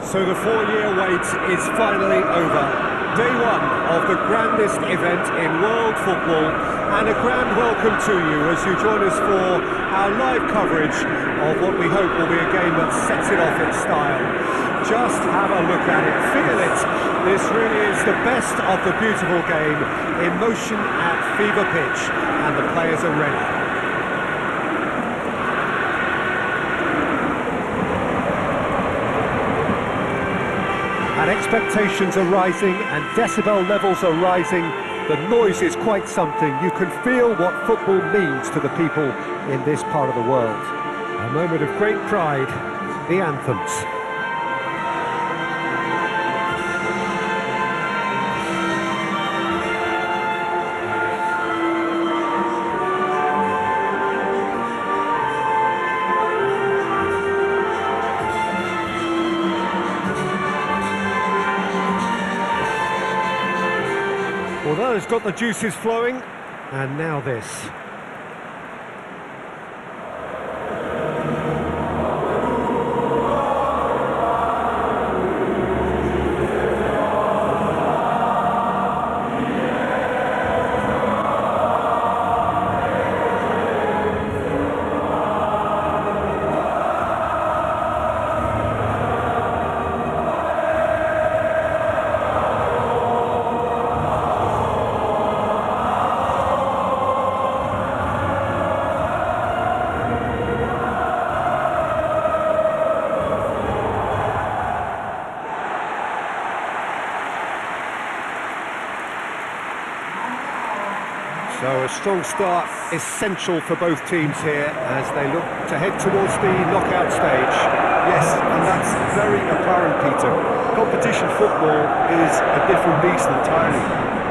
So the 4-year wait is finally over. Day one of the grandest event in world football, and a grand welcome to you as you join us for our live coverage of what we hope will be a game that sets it off in style. Just have a look at it, feel it. This really is the best of the beautiful game in motion at fever pitch, and the players are ready. And expectations are rising and decibel levels are rising. The noise is quite something. You can feel what football means to the people in this part of the world. A moment of great pride, the anthems. Well, that has got the juices flowing, and now this. So a strong start essential for both teams here as they look to head towards the knockout stage. Yes, and that's very apparent, Peter. Competition football is a different beast entirely,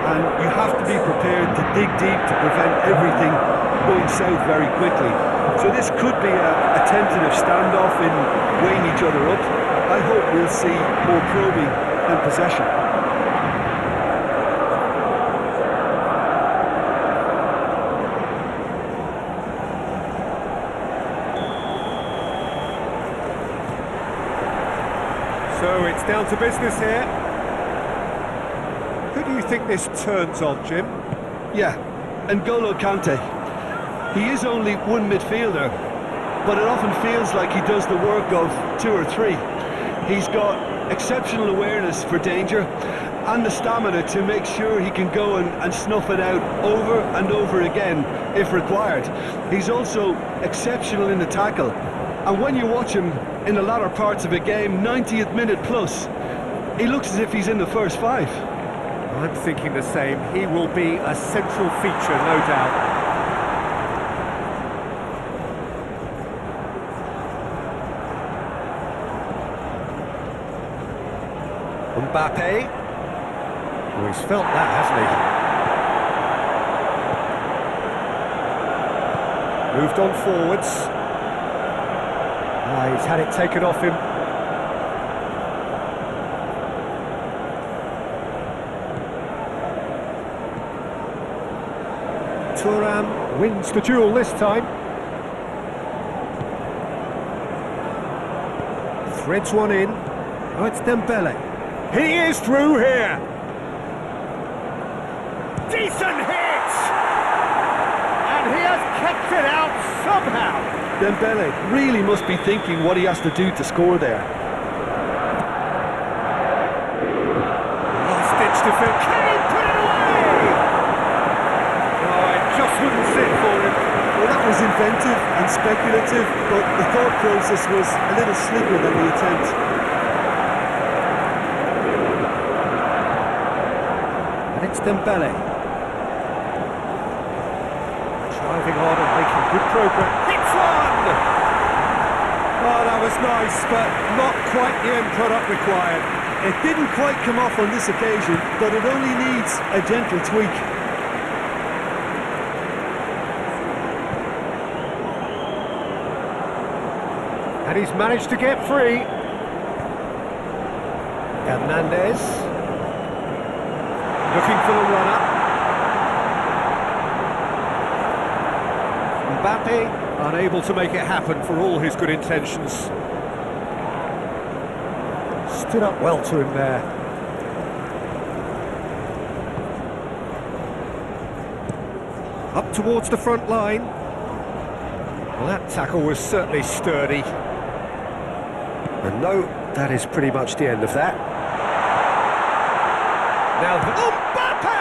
and you have to be prepared to dig deep to prevent everything going south very quickly. So this could be a tentative standoff in weighing each other up. I hope we'll see more probing and possession. So it's down to business here. Who do you think this turns on, Jim? Yeah, N'Golo Kante. He is only one midfielder, but it often feels like he does the work of two or three. He's got exceptional awareness for danger and the stamina to make sure he can go and snuff it out over and over again if required. He's also exceptional in the tackle. And when you watch him in the latter parts of a game, 90th minute plus, he looks as if he's in the first five. I'm thinking the same. He will be a central feature, no doubt. Mbappe. Oh, he's felt that, hasn't he? Moved on forwards. He's had it taken off him. Thuram wins the duel this time. Threads one in. Oh, it's Dembele. He is through here. Decent hit! And he has kept it out somehow. Dembele really must be thinking what he has to do to score there. Last-ditch defense. Can he put it away? Oh, it just wouldn't sit for him. Well, that was inventive and speculative, but the thought process was a little slicker than the attempt. And it's Dembele. Driving on and making good progress. Hits one! Oh, that was nice, but not quite the end product required. It didn't quite come off on this occasion, but it only needs a gentle tweak. And he's managed to get free. Hernandez. Looking for the runner. Mbappe unable to make it happen for all his good intentions. Stood up well to him there. Up towards the front line. Well, that tackle was certainly sturdy. And no, that is pretty much the end of that. Now, Mbappe!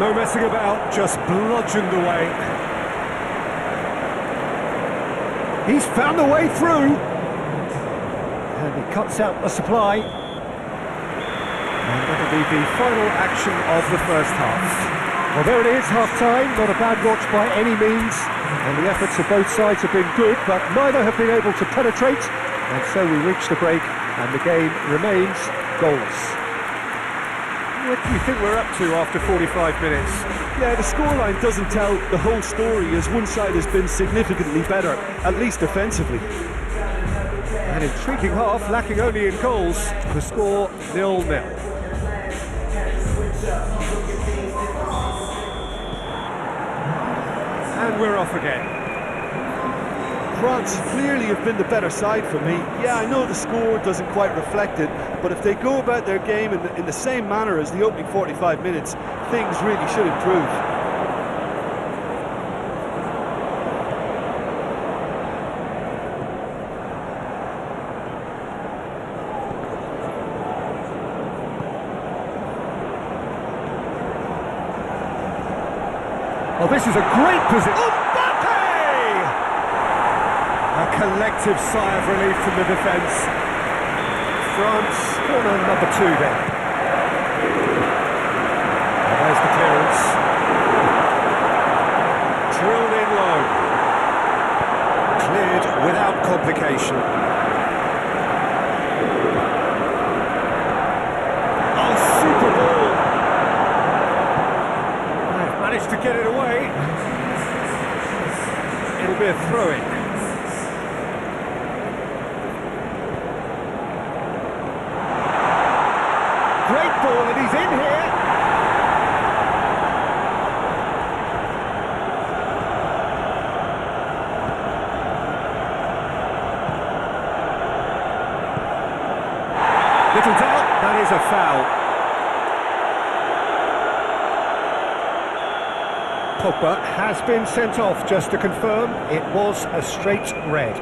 No messing about, just bludgeoned away. He's found a way through. And he cuts out the supply. And that'll be the final action of the first half. Well, there it is, half-time. Not a bad watch by any means. And the efforts of both sides have been good, but neither have been able to penetrate. And so we reach the break, and the game remains goalless. What do you think we're up to after 45 minutes? Yeah, the scoreline doesn't tell the whole story, as one side has been significantly better, at least defensively. An intriguing half, lacking only in goals. The score 0-0. And we're off again. France clearly have been the better side for me. Yeah, I know the score doesn't quite reflect it, but if they go about their game in the same manner as the opening 45 minutes, things really should improve. Well, this is a great position. A collective sigh of relief from the defence. France, corner number 2 there. And there's the clearance. Drilled in low. Cleared without complication. Oh, super ball. They've managed to get it away. It'll be a throw-in. Great ball, and he's in here. Little doubt, that is a foul. Pogba has been sent off, just to confirm, it was a straight red.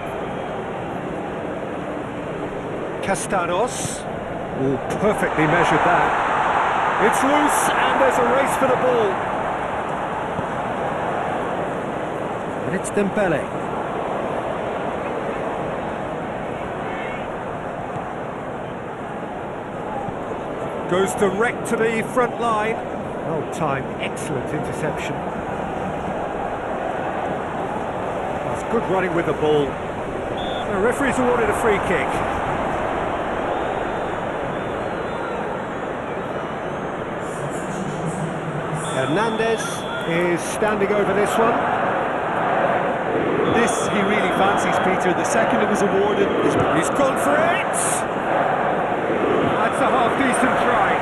Castanos. Oh, perfectly measured that. It's loose, and there's a race for the ball. And it's Dembele. Goes direct to the front line. Well timed, excellent interception. That's good running with the ball. The referee's awarded a free kick. Hernandez is standing over this one. This he really fancies, Peter. The second it was awarded, he's gone for it! That's a half-decent try.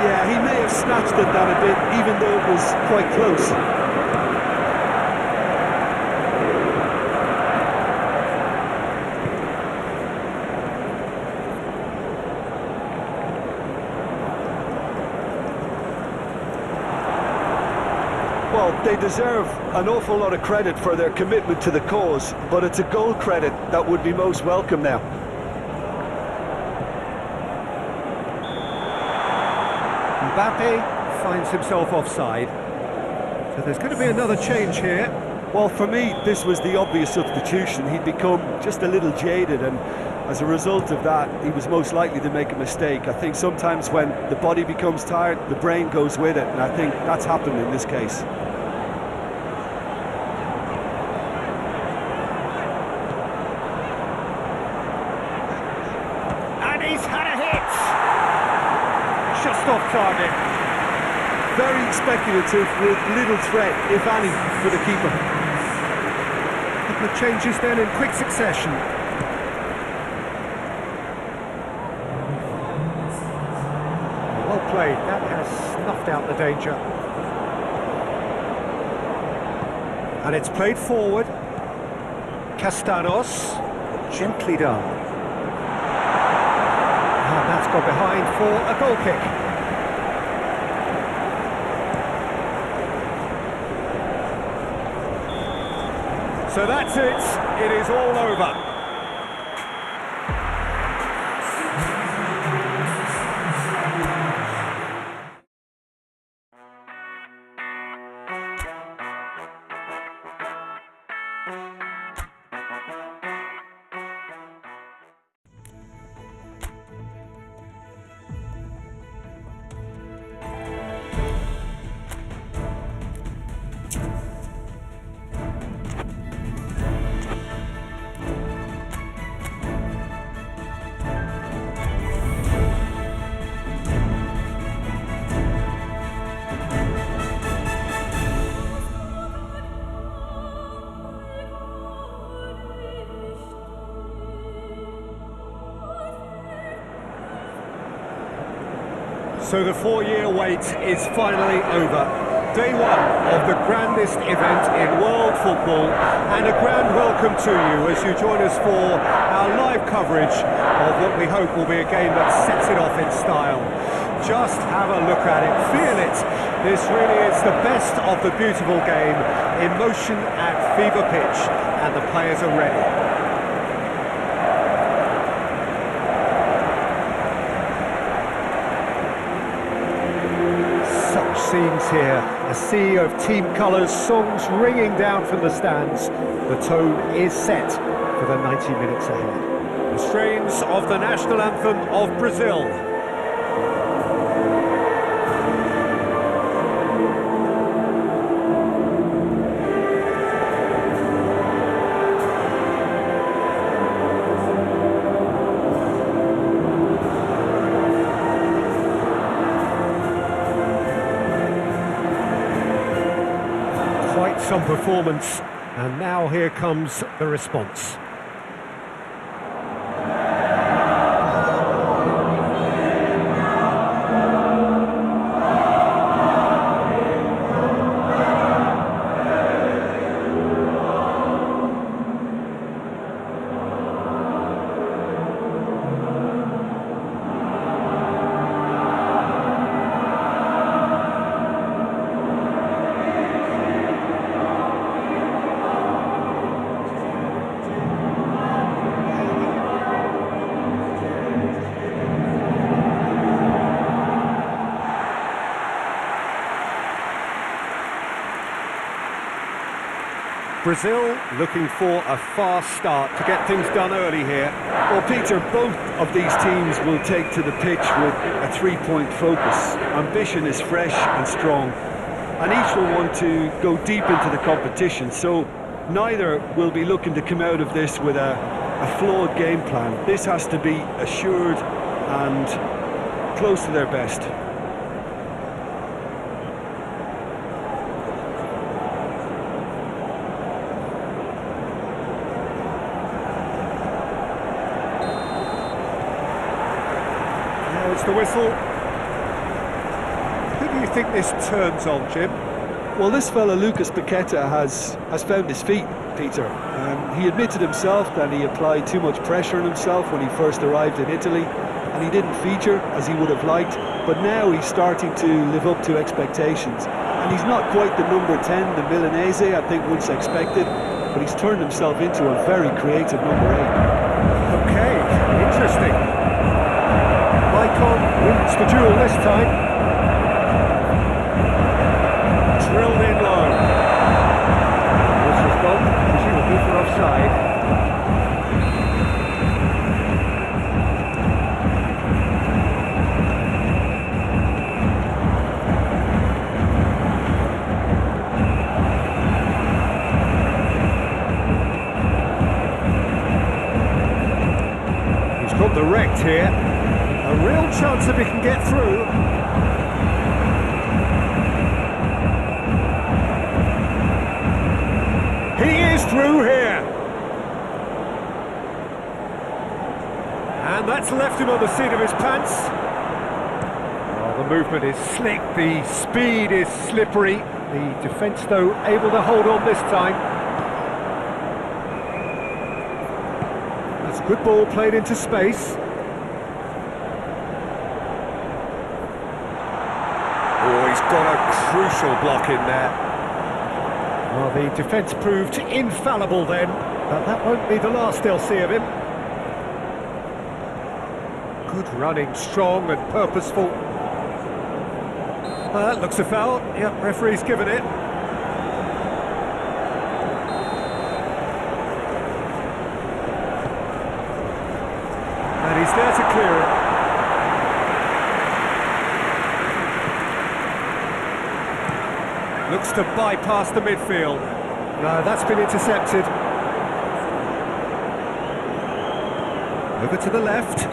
Yeah, he may have snatched at that a bit, even though it was quite close. Well, they deserve an awful lot of credit for their commitment to the cause, but it's a goal credit that would be most welcome now. Mbappe finds himself offside. So there's going to be another change here. Well, for me, this was the obvious substitution. He'd become just a little jaded, and as a result of that, he was most likely to make a mistake. I think sometimes when the body becomes tired, the brain goes with it, and I think that's happened in this case. And he's had a hit! Just off target. Very speculative, with little threat, if any, for the keeper. A couple of changes then in quick succession. Well played, that has snuffed out the danger. And it's played forward. Castanos, gently done. gone behind for a goal kick. So that's it. It is all over. So the 4-year wait is finally over. Day one of the grandest event in world football, and a grand welcome to you as you join us for our live coverage of what we hope will be a game that sets it off in style. Just have a look at it, feel it. This really is the best of the beautiful game in motion at fever pitch, and the players are ready. Scenes here, a sea of team colours, songs ringing down from the stands. The tone is set for the 90 minutes ahead. The strains of the national anthem of Brazil. Some performance, and now here comes the response. Brazil looking for a fast start to get things done early here. Well, Peter, both of these teams will take to the pitch with a three-point focus. Ambition is fresh and strong, and each will want to go deep into the competition, so neither will be looking to come out of this with a flawed game plan. This has to be assured and close to their best. It's the whistle. Who do you think this turns on, Jim? Well, this fella, Lucas Paqueta, has found his feet, Peter. He admitted himself that he applied too much pressure on himself when he first arrived in Italy, and he didn't feature as he would have liked, but now he's starting to live up to expectations. And he's not quite the number 10, the Milanese, I think once expected, but he's turned himself into a very creative number 8. Okay, interesting. Icon wins the duel this time. Drilled in low. This was gone, presumably for offside. He's got the rect here. A real chance if he can get through. He is through here. And that's left him on the seat of his pants. Oh, the movement is slick, the speed is slippery. The defence, though, able to hold on this time. That's good ball played into space. He's got a crucial block in there. Well, the defence proved infallible then, but that won't be the last they'll see of him. Good running, strong and purposeful. That looks a foul. Yep, referee's given it. And he's there to clear it. Looks to bypass the midfield. No, that's been intercepted. Over to the left.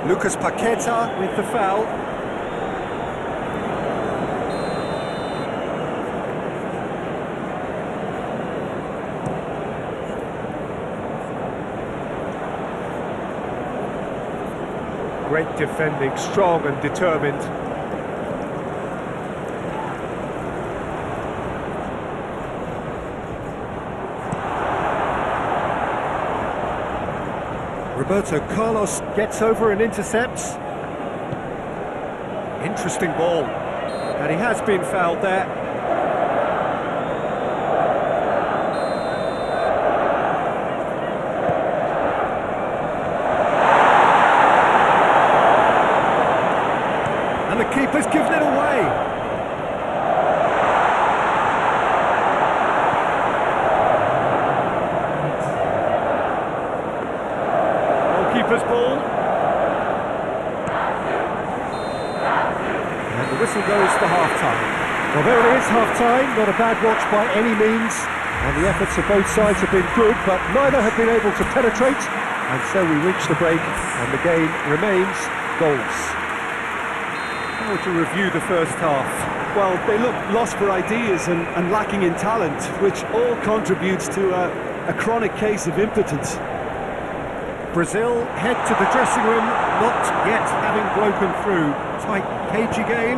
Lucas Paqueta with the foul. Great defending, strong and determined. Roberto Carlos gets over and intercepts. Interesting ball. And he has been fouled there. And the keeper's given it away. Keeper's ball. And the whistle goes for half-time. Well, there it is, half-time. Not a bad watch by any means. And the efforts of both sides have been good, but neither have been able to penetrate. And so we reach the break, and the game remains goals. How would you review the first half? Well, they look lost for ideas and lacking in talent, which all contributes to a chronic case of impotence. Brazil head to the dressing room, not yet having broken through. Tight, cagey game.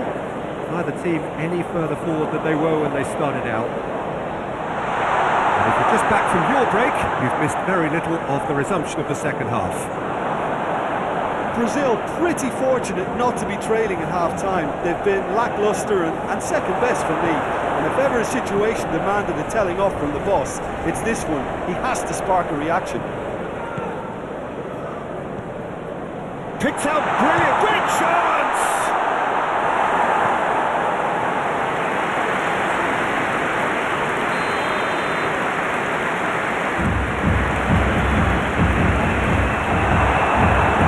Neither team any further forward than they were when they started out. And if you're just back from your break, you've missed very little of the resumption of the second half. Brazil pretty fortunate not to be trailing at half-time. They've been lacklustre and second best for me. And if ever a situation demanded a telling off from the boss, it's this one. He has to spark a reaction. Picked out brilliant, great chance!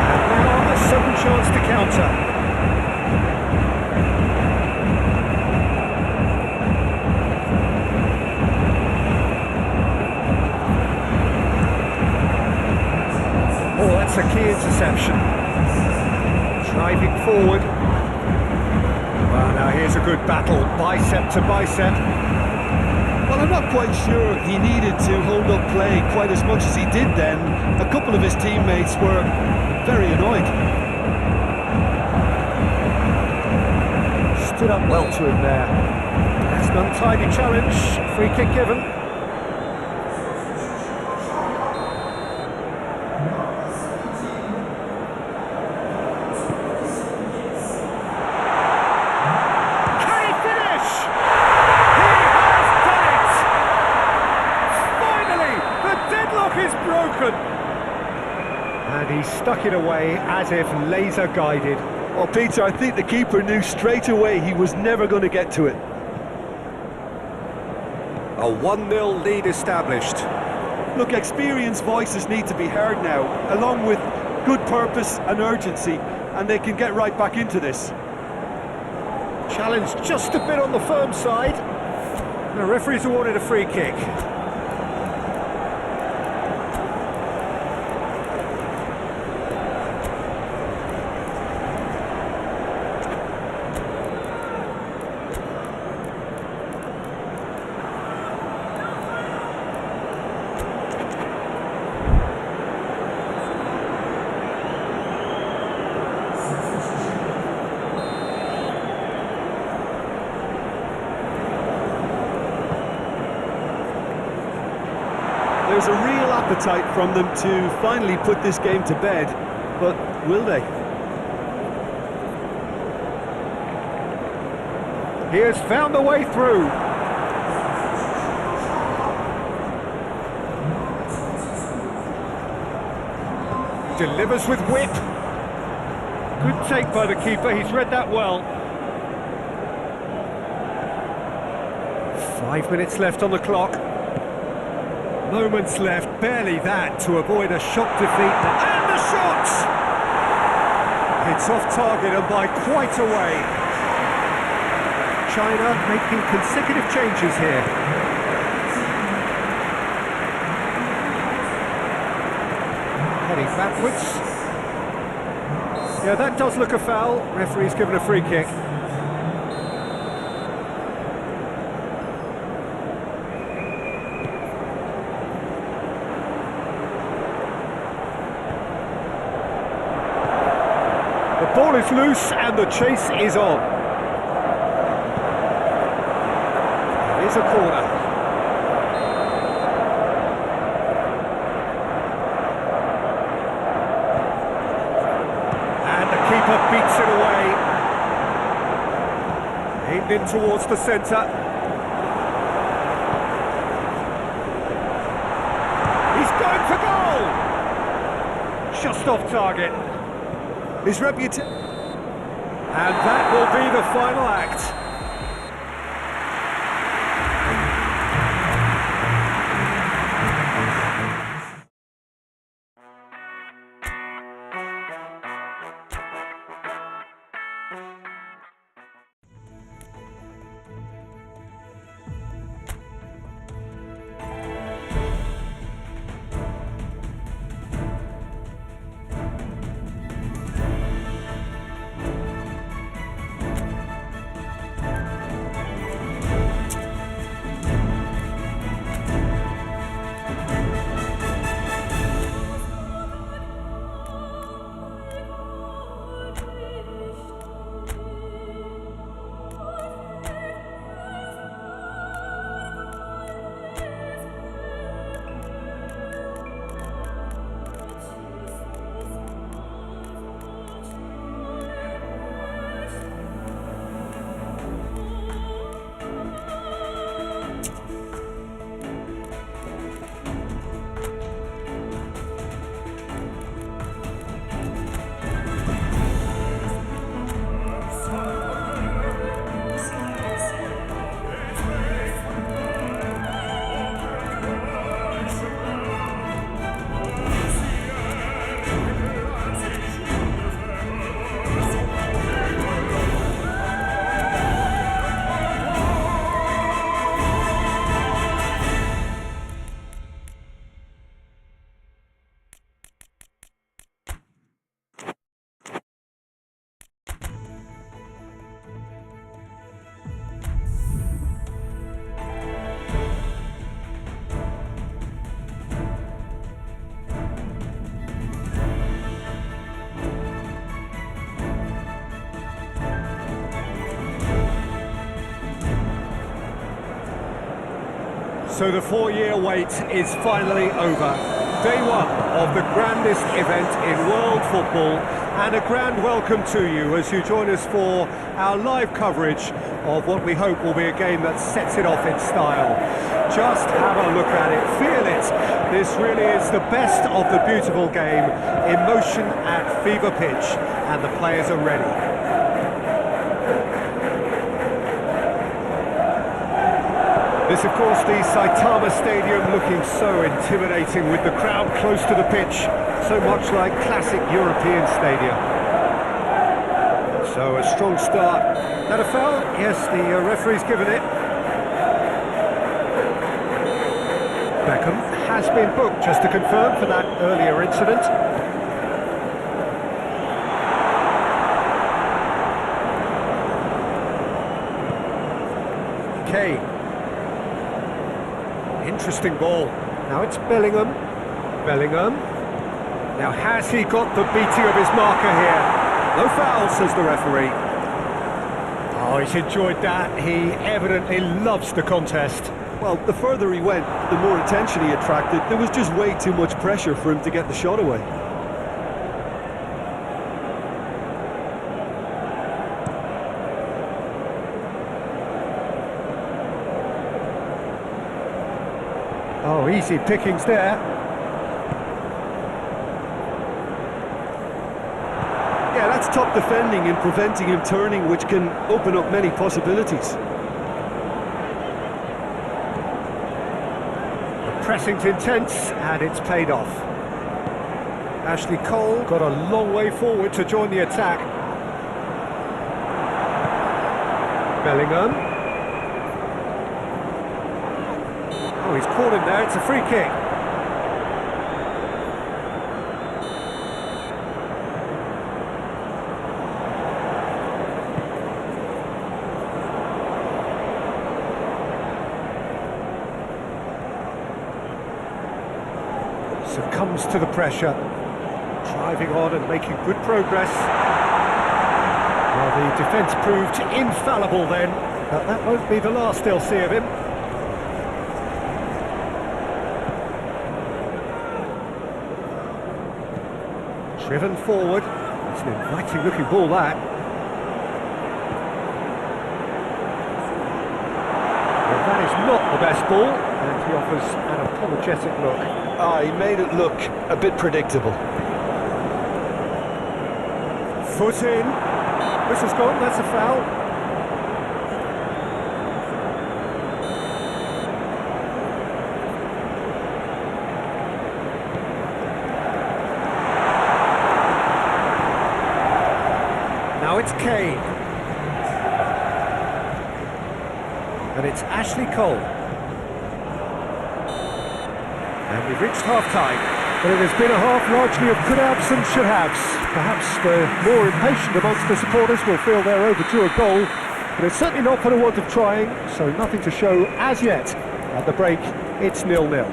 And now a sudden chance to counter. Oh, that's a key interception. Driving forward. Well, now here's a good battle, bicep to bicep. Well, I'm not quite sure he needed to hold up play quite as much as he did then. A couple of his teammates were very annoyed. Stood up well to him there. That's an untidy challenge, free kick given. And he stuck it away as if laser guided. Well, Peter, I think the keeper knew straight away he was never going to get to it. A 1-0 lead established. Look, experienced voices need to be heard now, along with good purpose and urgency, and they can get right back into this. Challenge just a bit on the firm side. The referee's awarded a free kick. There's a real appetite from them to finally put this game to bed, but will they? He has found the way through. Delivers with whip. Good take by the keeper, he's read that well. 5 minutes left on the clock. Moments left, barely that, to avoid a shock defeat. And the shot! It's off target and by quite a way. China making consecutive changes here. Heading backwards. Yeah, that does look a foul. Referee's given a free kick. The ball is loose and the chase is on. Here's a corner. And the keeper beats it away. Aimed in towards the centre. He's going for goal! Just off target. His reputation. And that will be the final act. So the 4-year wait is finally over. Day one of the grandest event in world football, and a grand welcome to you as you join us for our live coverage of what we hope will be a game that sets it off in style. Just have a look at it, feel it. This really is the best of the beautiful game, in motion at fever pitch, and the players are ready. This, of course, the Saitama Stadium, looking so intimidating with the crowd close to the pitch, so much like classic European stadia. So a strong start. That a foul? Yes, the referee's given it. Beckham has been booked, just to confirm, for that earlier incident. Kane. Interesting ball. Now it's Bellingham. Bellingham. Now has he got the beating of his marker here? No foul, says the referee. Oh, he's enjoyed that. He evidently loves the contest. Well, the further he went, the more attention he attracted. There was just way too much pressure for him to get the shot away. No easy pickings there. Yeah, that's top defending and preventing him turning, which can open up many possibilities. The pressing's intense, and it's paid off. Ashley Cole got a long way forward to join the attack. Bellingham. Oh, he's caught him there, it's a free kick. Succumbs to the pressure, driving on and making good progress. Well, the defence proved infallible then, but that won't be the last they'll see of him. Driven forward, it's an inviting looking ball that. Well, that is not the best ball, and he offers an apologetic look. He made it look a bit predictable. Foot in. Whistle's gone, that's a foul. Now it's Kane. And it's Ashley Cole. And we've reached half-time. But it has been a half largely of could-haves and should-haves. Perhaps the more impatient amongst the supporters will feel they're overdue a goal, but it's certainly not for the want of trying, so nothing to show as yet. At the break, it's 0-0.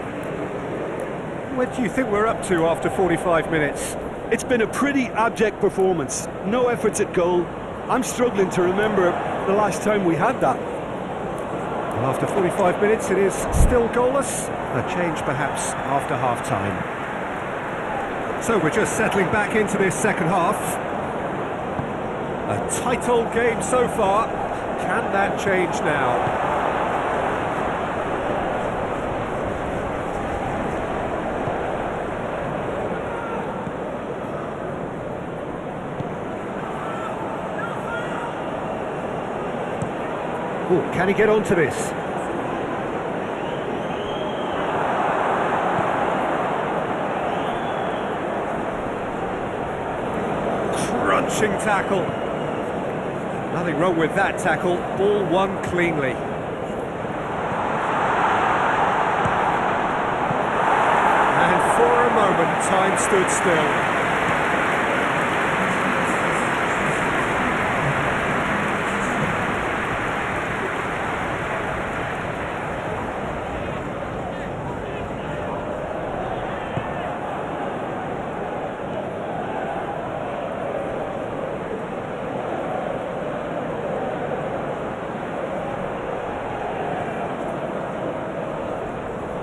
What do you think we're up to after 45 minutes? It's been a pretty abject performance. No efforts at goal. I'm struggling to remember the last time we had that. Well, after 45 minutes, it is still goalless. A change perhaps after half-time. So we're just settling back into this second half. A tight old game so far. Can that change now? Oh, can he get onto this? Crunching tackle. Nothing wrong with that tackle. Ball won cleanly. And for a moment, time stood still.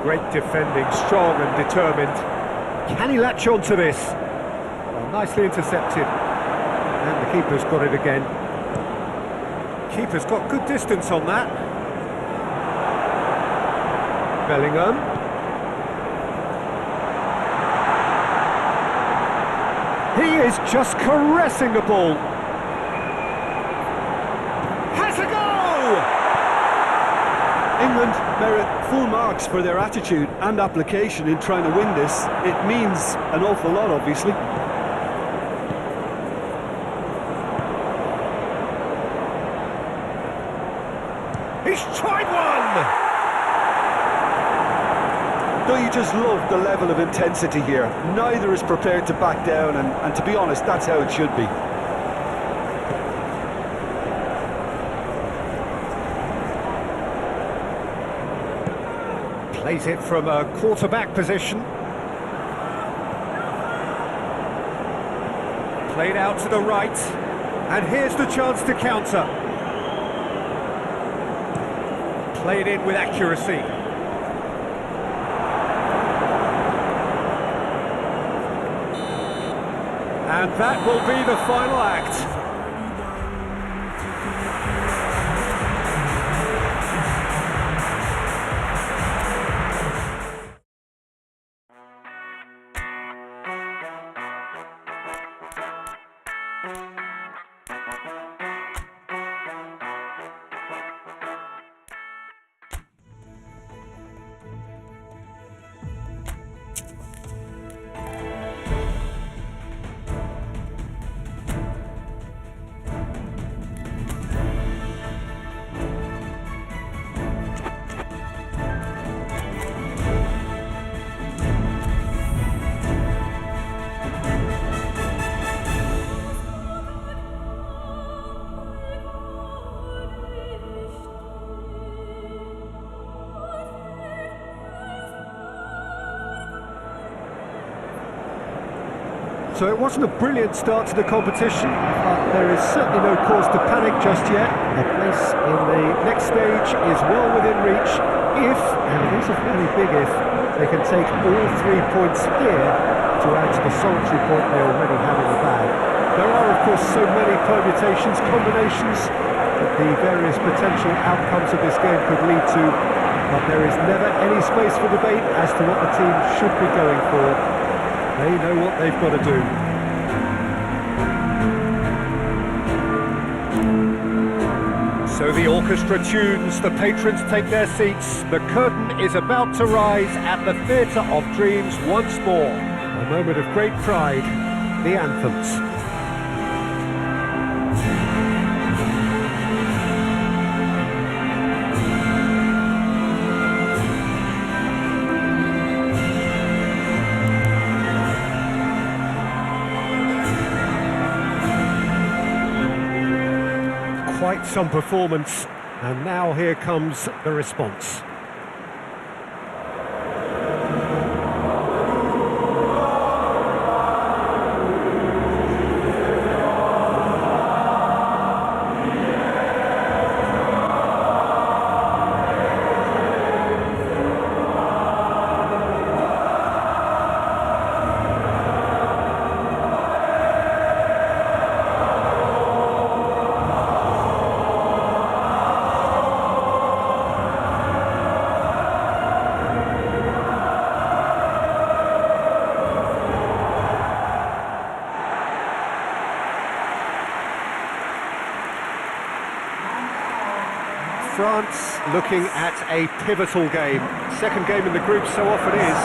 Great defending, strong and determined. Can he latch on to this? Well, nicely intercepted. And the keeper's got it again. Keeper's got good distance on that. Bellingham. He is just caressing the ball. Has a go! England merit full marks for their attitude and application in trying to win this. It means an awful lot, obviously. He's tried one! Don't you just love the level of intensity here? Neither is prepared to back down, and to be honest, that's how it should be. Plays it from a quarterback position. Played out to the right. And here's the chance to counter. Played in with accuracy. And that will be the final act. So it wasn't a brilliant start to the competition, but there is certainly no cause to panic just yet. A place in the next stage is well within reach if, and it is a fairly big if, they can take all 3 points here to add to the solitary point they already have in the bag. There are, of course, so many permutations, combinations that the various potential outcomes of this game could lead to, but there is never any space for debate as to what the team should be going for. They know what they've got to do. So the orchestra tunes, the patrons take their seats, the curtain is about to rise at the Theatre of Dreams once more. A moment of great pride, the anthems. Quite some performance, and now here comes the response. France looking at a pivotal game. Second game in the group so often is.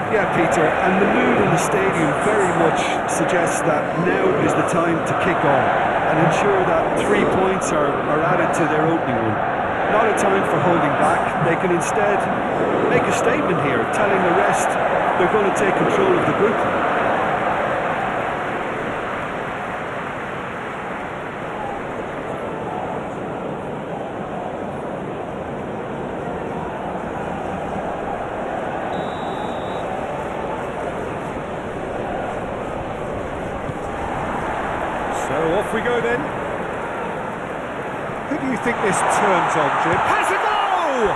Yeah, Peter, and the mood in the stadium very much suggests that now is the time to kick on and ensure that 3 points are added to their opening one. Not a time for holding back. They can instead make a statement here, telling the rest they're going to take control of the group. So off we go then. Who do you think this turns on, Jim? Has a goal!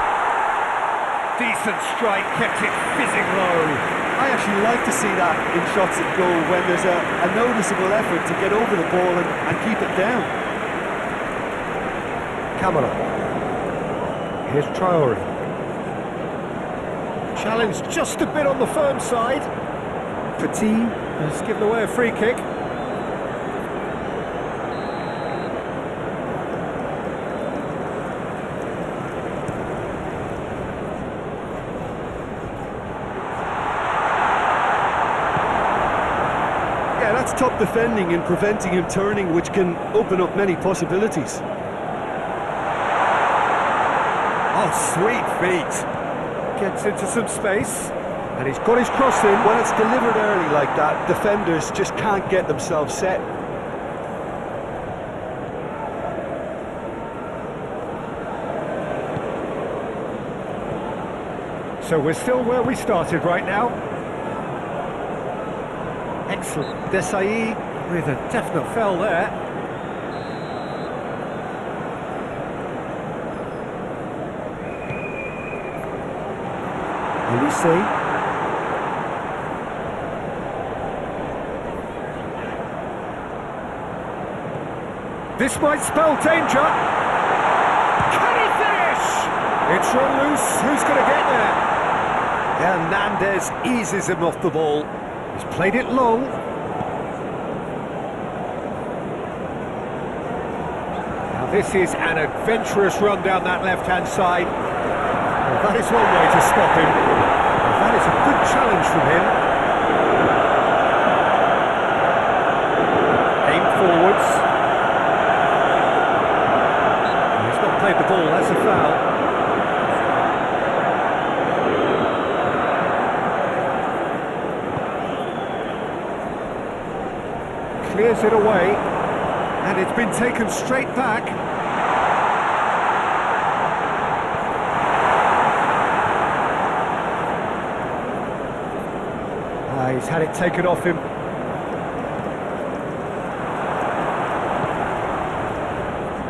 Decent strike, kept it fizzing low. I actually like to see that in shots at goal when there's a noticeable effort to get over the ball and keep it down. Kamara. Here's Traore. Challenge just a bit on the firm side. Petit has given away a free kick. That's top defending and preventing him turning, which can open up many possibilities. Oh, sweet feet. Gets into some space, and he's got his cross in. When it's delivered early like that, defenders just can't get themselves set. So we're still where we started right now. Excellent. Desai with a definite foul there. Elise. This might spell danger. Can he finish? It's run loose. Who's going to get there? Hernandez eases him off the ball. He's played it long. Now this is an adventurous run down that left-hand side. Well, that is one way to stop him. Well, that is a good challenge from him. Aim forwards. He's not played the ball, that's a foul. Clears it away, and it's been taken straight back. He's had it taken off him.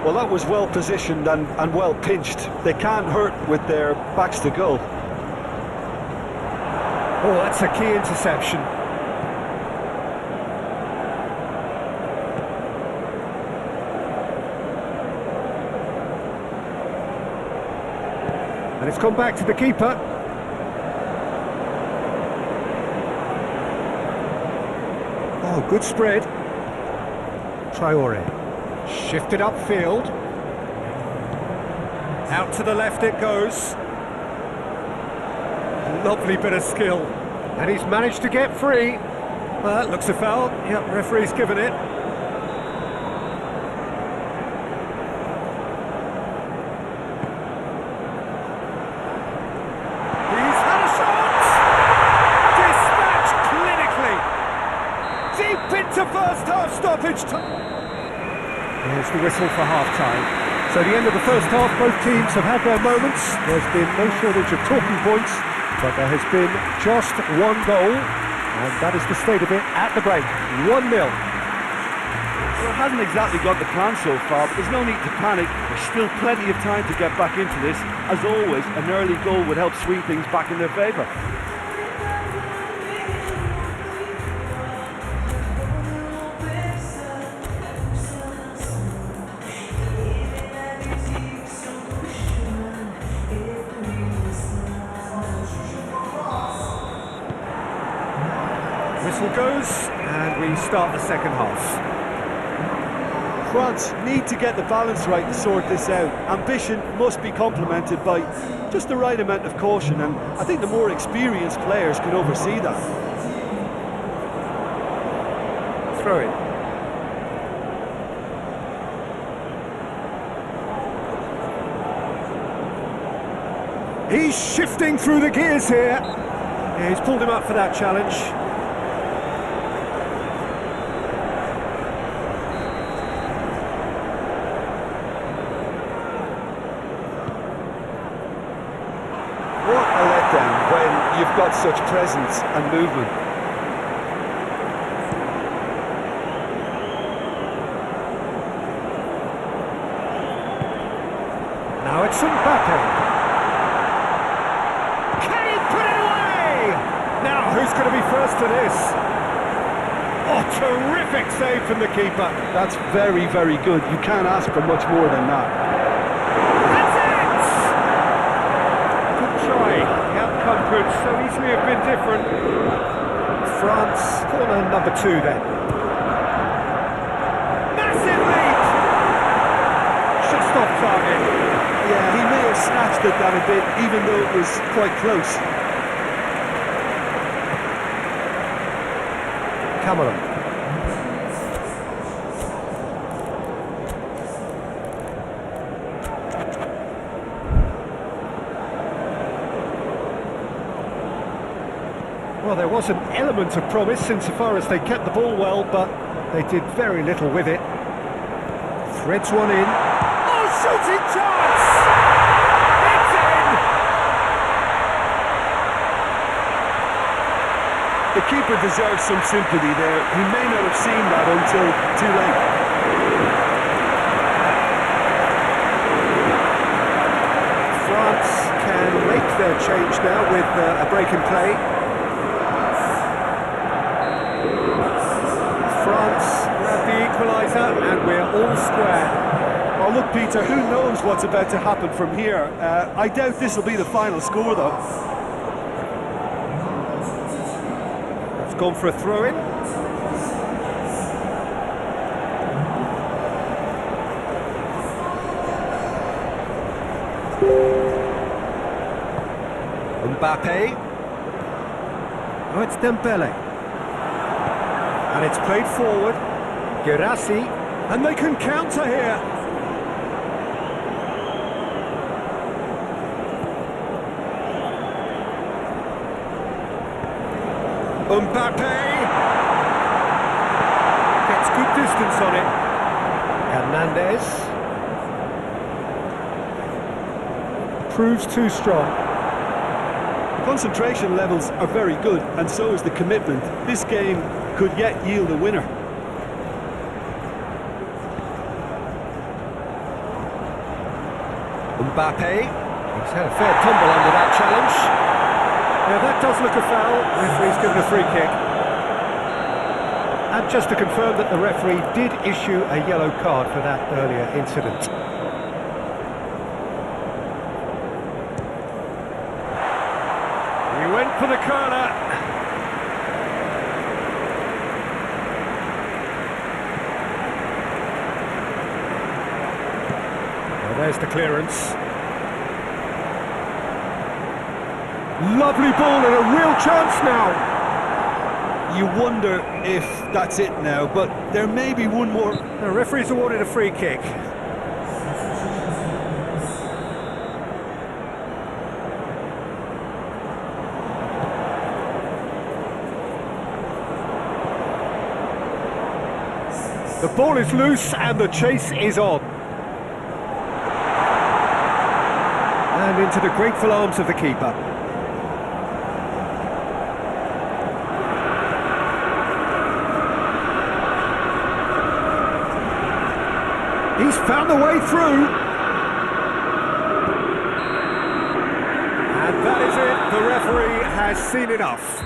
Well, that was well positioned and well pinched. They can't hurt with their backs to goal. Oh, that's a key interception. And it's gone back to the keeper. Oh, good spread. Traore. Shifted upfield. Out to the left it goes. Lovely bit of skill. And he's managed to get free. Well, that looks a foul. Yep, referee's given it. He's had a shot! Dispatched clinically. Deep into first half stoppage time. Here's the whistle for half-time. So the end of the first half, both teams have had their moments. There's been no shortage of talking points, but there has been just one goal, and that is the state of it at the break. 1-0. Well, it hasn't exactly got the plan so far, but there's no need to panic. There's still plenty of time to get back into this. As always, an early goal would help swing things back in their favour. Whistle goes, and we start the second half. France need to get the balance right to sort this out. Ambition must be complemented by just the right amount of caution, and I think the more experienced players can oversee that. Throw it. He's shifting through the gears here. Yeah, he's pulled him up for that challenge. What a letdown when you've got such presence and movement. Now it's Mbappe. Can he put it away? Now who's going to be first to this? Oh, terrific save from the keeper. That's very, very good. You can't ask for much more than that. That's it! Good try. The outcome could so easily have been different. France, corner number 2 then. Massive lead! Just off target. Yeah, he may have snatched at that a bit, even though it was quite close. Cameron. Well, there was an element of promise insofar as they kept the ball well, but they did very little with it. Threads one in. Oh, shooting chance! It's in! The keeper deserves some sympathy there. He may not have seen that until too late. France can make their change now with a break in play. France grab the equaliser and we're all square. Oh, look, Peter, who knows what's about to happen from here? I doubt this will be the final score, though. It's gone for a throw-in. Mbappe. Oh, it's Dembele. And it's played forward. Girassi. And they can counter here. Mbappe. Gets good distance on it. Hernandez. Proves too strong. Concentration levels are very good, and so is the commitment. This game could yet yield a winner. Mbappe, he's had a fair tumble under that challenge. Now that does look a foul, referee's given a free kick. And just to confirm that the referee did issue a yellow card for that earlier incident. He went for the corner. Well, there's the clearance. Lovely ball and a real chance now. You wonder if that's it now, but there may be one more. The referee's awarded a free kick. The ball is loose and the chase is on. And into the grateful arms of the keeper. He's found the way through. And that is it. The referee has seen enough.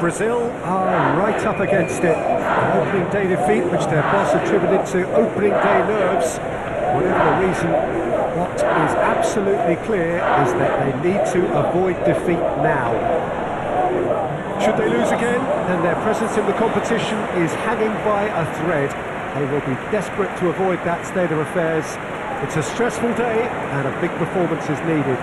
Brazil are right up against it. An opening day defeat, which their boss attributed to opening day nerves. Whatever the reason, what is absolutely clear is that they need to avoid defeat now. Should they lose again, then their presence in the competition is hanging by a thread. They will be desperate to avoid that state of affairs. It's a stressful day and a big performance is needed.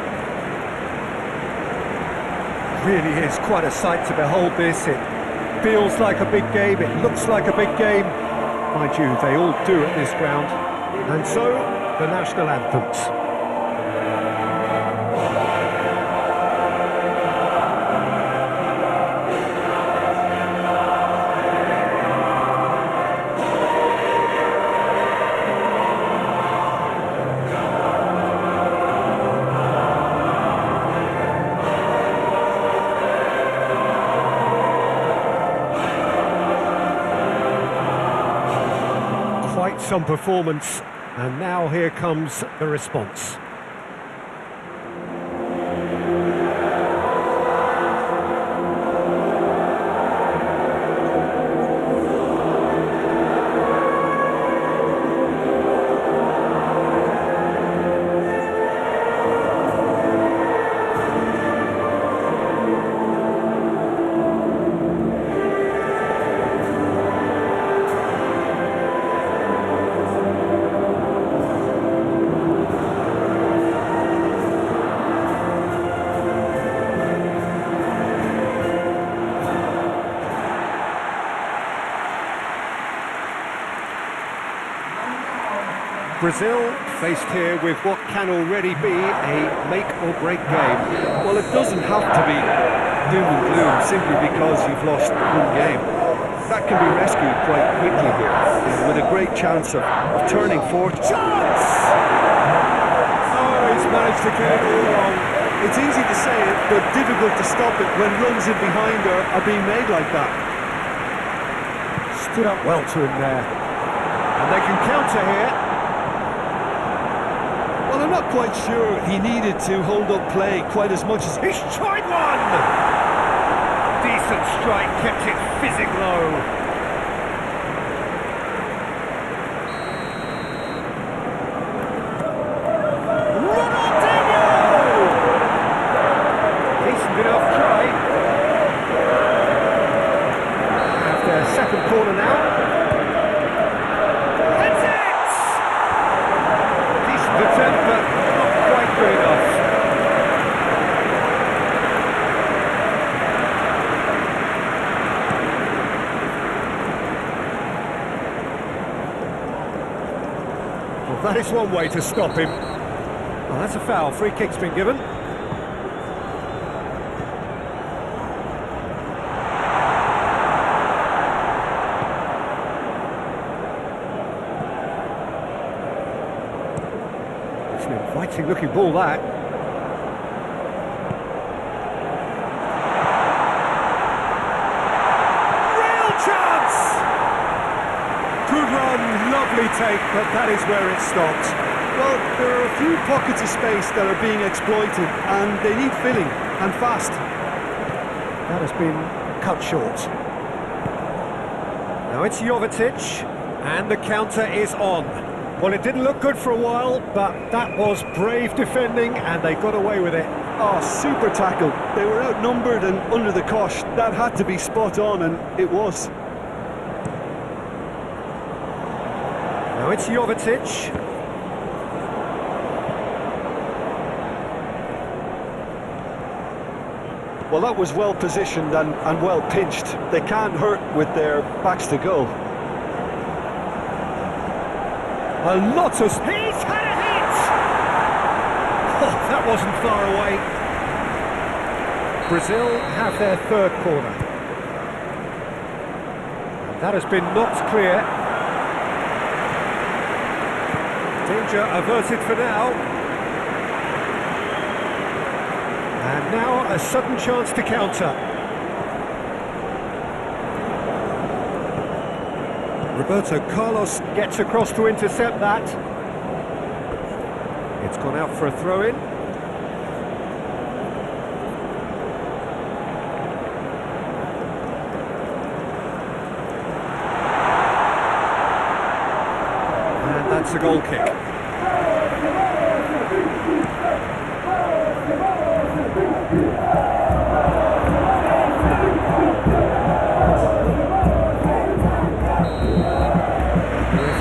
Really is quite a sight to behold this. It feels like a big game, it looks like a big game. Mind you, they all do at this ground. And so, the national anthems. Some performance, and now here comes the response. Brazil faced here with what can already be a make-or-break game. Well, it doesn't have to be doom and gloom simply because you've lost one game. That can be rescued quite quickly here, with a great chance of turning forth. Chance! Oh, he's managed to get it all wrong. It's easy to say it, but difficult to stop it when runs in behind her are being made like that. Stood up well to him there. And they can counter here. Well, I'm not quite sure he needed to hold up play quite as much as... He's tried one! Decent strike, kept it fizzing low. their second corner now. That's it! Decent attempt, but not quite good enough. Well, that is one way to stop him. Well, that's a foul. Free kick's been given. It's an inviting looking ball, that. Real chance! Good run, lovely take, but that is where it stopped. Well, there are a few pockets of space that are being exploited, and they need filling, and fast. That has been cut short. Now it's Jovetic, and the counter is on. Well, it didn't look good for a while, but that was brave defending, and they got away with it. Oh, super tackle. They were outnumbered and under the cosh. That had to be spot on, and it was. Now it's Jovetic. Well, that was well positioned and well pinched. They can't hurt with their backs to goal. A lot of... He's had a hit! Oh, that wasn't far away. Brazil have their third corner. That has been knocked clear. Danger averted for now. And now a sudden chance to counter. Roberto Carlos gets across to intercept that. It's gone out for a throw-in. And that's a goal kick.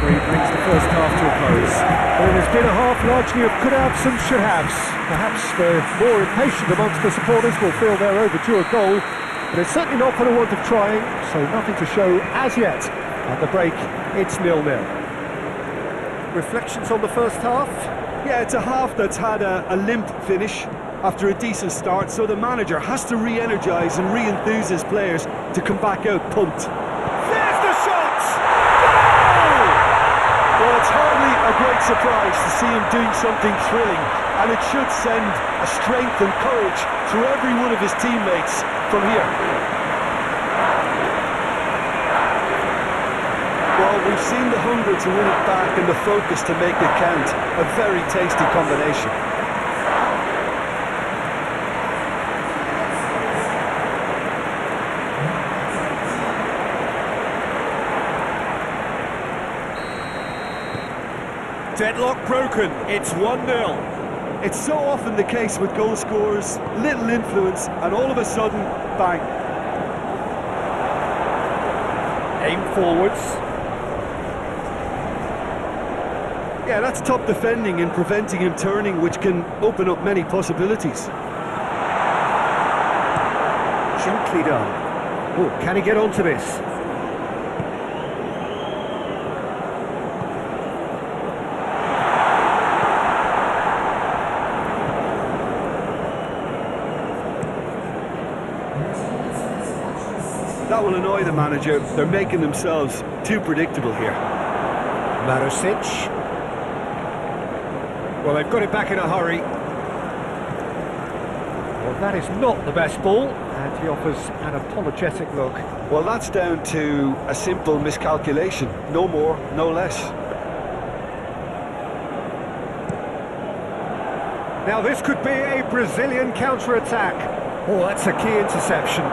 Brings the first half to a close. Well, it has been a half largely of could-haves and should-haves. Perhaps the more impatient amongst the supporters will feel they're overdue a goal, but it's certainly not for the want of trying, so nothing to show as yet. At the break, it's 0-0. Reflections on the first half? Yeah, it's a half that's had a limp finish after a decent start, so the manager has to re-energise and re-enthuse his players to come back out pumped. There's the shot! Well, it's hardly a great surprise to see him doing something thrilling, and it should send a strength and courage through every one of his teammates from here. Well, we've seen the hunger to win it back and the focus to make it count. A very tasty combination. Deadlock broken, it's 1-0. It's so often the case with goal scorers, little influence, and all of a sudden, bang. Aim forwards. Yeah, that's top defending and preventing him turning, which can open up many possibilities. Gently done. Oh, can he get onto this? That will annoy the manager. They're making themselves too predictable here. Marosic. Well, they've got it back in a hurry. Well, that is not the best ball, and he offers an apologetic look. Well, that's down to a simple miscalculation. No more, no less. Now this could be a Brazilian counter-attack. Oh, that's a key interception.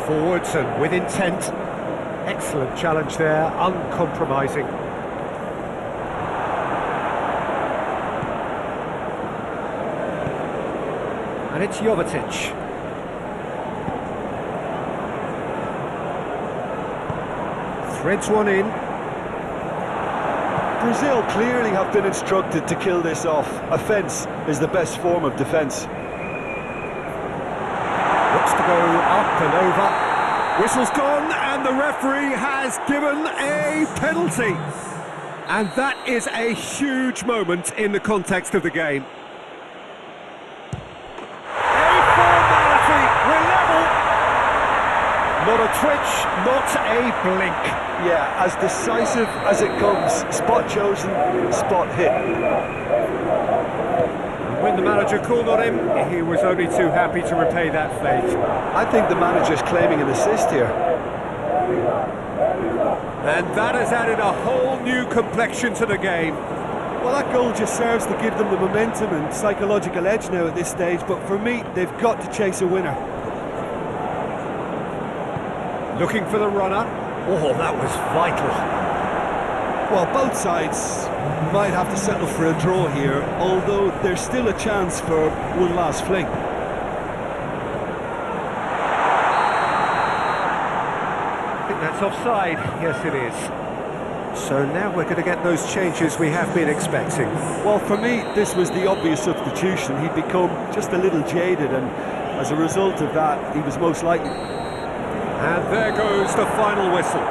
Forwards and with intent. Excellent challenge there, uncompromising. And it's Jovetic. Threads one in. Brazil clearly have been instructed to kill this off. Offence is the best form of defence. Looks to go up and over. Whistle's gone, and the referee has given a penalty. And that is a huge moment in the context of the game. A formality, we're level. Not a twitch, not a blink. Yeah, as decisive as it comes. Spot chosen, spot hit. When the manager called on him, he was only too happy to repay that fate. I think the manager's claiming an assist here. And that has added a whole new complexion to the game. Well, that goal just serves to give them the momentum and psychological edge now at this stage, but for me, they've got to chase a winner. Looking for the runner. Oh, that was vital. Well, both sides might have to settle for a draw here, although there's still a chance for one last fling. I think that's offside. Yes, it is. So now we're going to get those changes we have been expecting. Well, for me, this was the obvious substitution. He'd become just a little jaded, and as a result of that, he was most likely... And there goes the final whistle.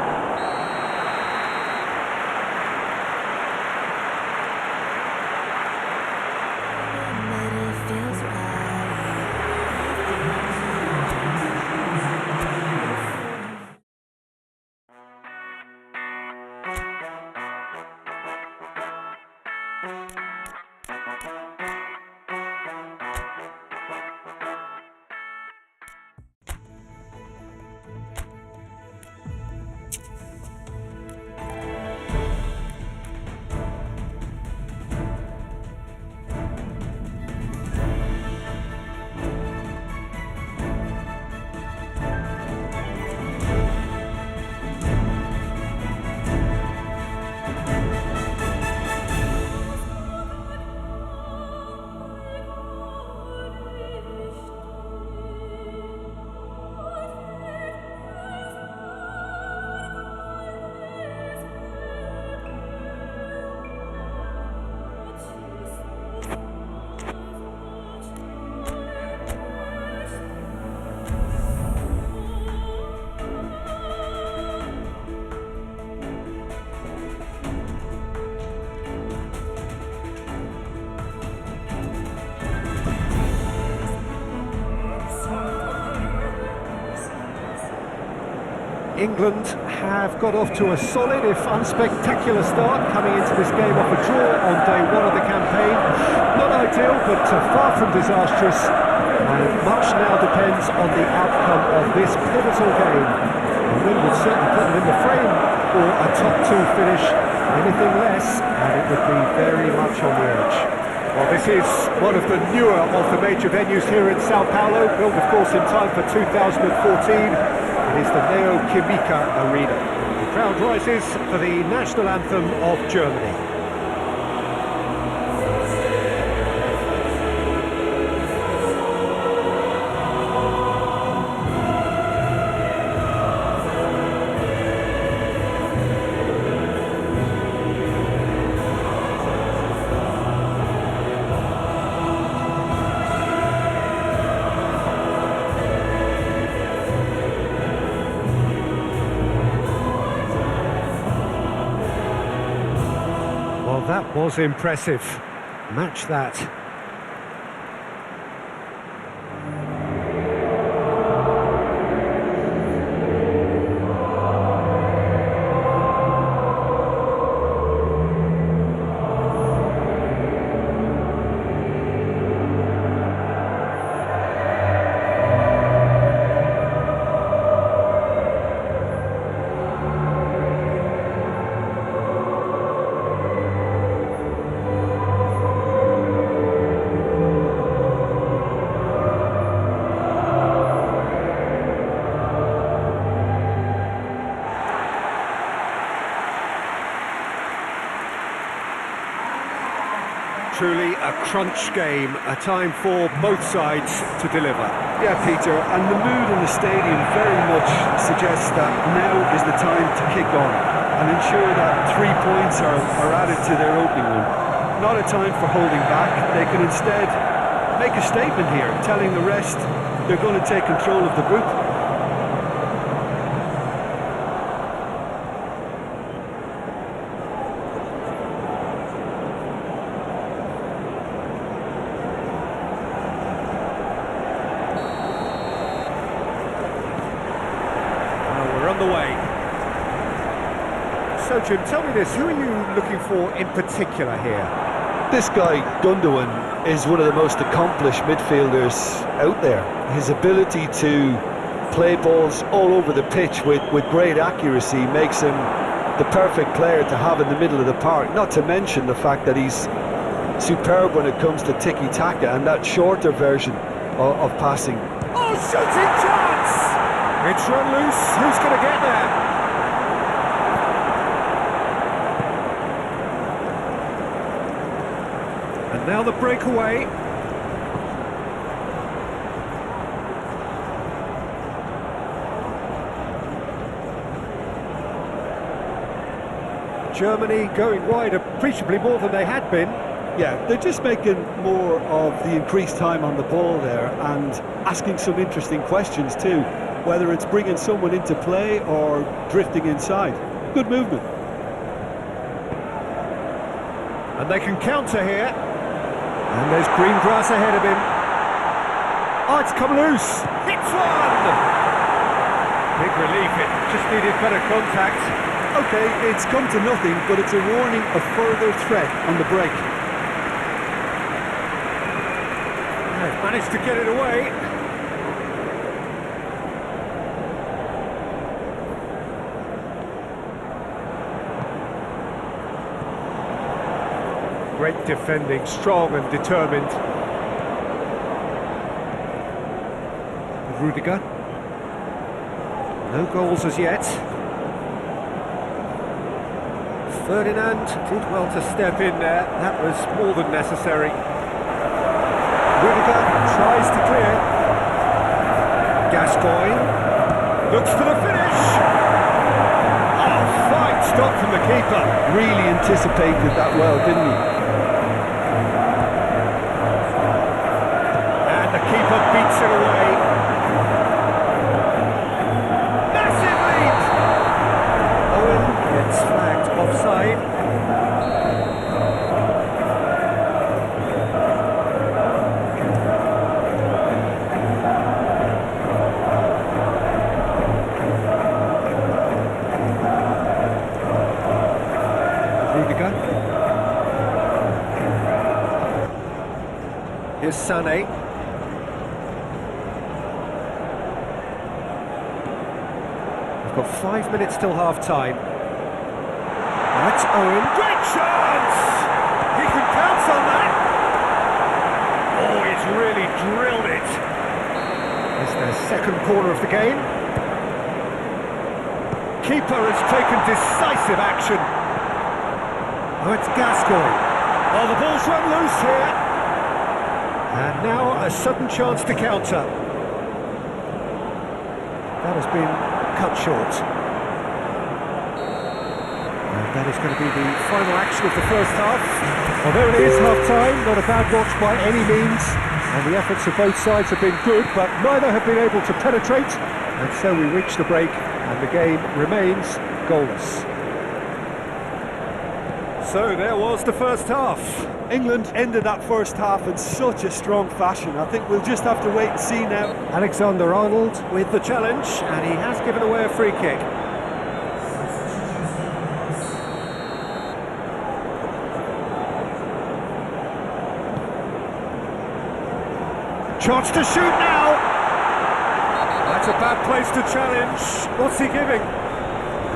England have got off to a solid, if unspectacular start, coming into this game off a draw on day one of the campaign. Not ideal, but far from disastrous, and much now depends on the outcome of this pivotal game. England would certainly put them in the frame for a top two finish. Anything less, and it would be very much on the edge. Well, this is one of the newer of the major venues here in Sao Paulo, built of course in time for 2014. It is the Neo-Química Arena. The crowd rises for the national anthem of Germany. Well, that was impressive. Match that. truly a crunch game, a time for both sides to deliver. Yeah, Peter, and the mood in the stadium very much suggests that now is the time to kick on and ensure that 3 points are added to their opening one. Not a time for holding back. They can instead make a statement here, telling the rest they're going to take control of the group. On the way. So Jim, tell me this, who are you looking for in particular here? This guy, Gundogan, is one of the most accomplished midfielders out there. His ability to play balls all over the pitch with great accuracy makes him the perfect player to have in the middle of the park, not to mention the fact that he's superb when it comes to tiki-taka and that shorter version of passing. Oh, shooting chance! It's run loose, who's going to get there? And now the breakaway. Germany going wide appreciably more than they had been. Yeah, they're just making more of the increased time on the ball there and asking some interesting questions too, whether it's bringing someone into play or drifting inside. Good movement. And they can counter here. And there's green grass ahead of him. Oh, it's come loose. Hits one! Big relief, it just needed better contact. Okay, it's come to nothing, but it's a warning of further threat on the break. They've managed to get it away. Great defending, strong and determined. Rudiger. No goals as yet. Ferdinand did well to step in there. That was more than necessary. Rudiger tries to clear. Gascoigne looks for the finish. Oh, fine stop from the keeper. Really anticipated that well, didn't he? And the keeper beats it away. Massive lead! Owen gets flagged offside. Rudiger. Here's Sané. We've got 5 minutes till half-time. That's Owen. Great chance! He can pounce on that. Oh, he's really drilled it. It's their second corner of the game. Keeper has taken decisive action. Oh, it's Gascoigne. Oh, the ball's run loose here. And now a sudden chance to counter. That has been cut short. And that is going to be the final action of the first half. Well, there it is, half-time. Not a bad watch by any means. And the efforts of both sides have been good, but neither have been able to penetrate. And so we reach the break, and the game remains goalless. So there was the first half. England ended that first half in such a strong fashion. I think we'll just have to wait and see now. Alexander-Arnold with the challenge, and he has given away a free kick. Chance to shoot now! That's a bad place to challenge. What's he giving?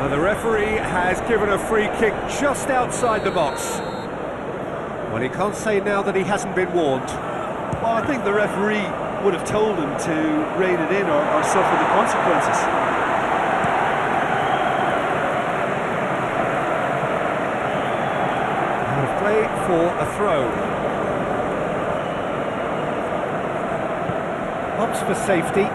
And the referee has given a free kick just outside the box. Well, he can't say now that he hasn't been warned. Well, I think the referee would have told him to rein it in or suffer the consequences. Out of play for a throw. jumps for safety.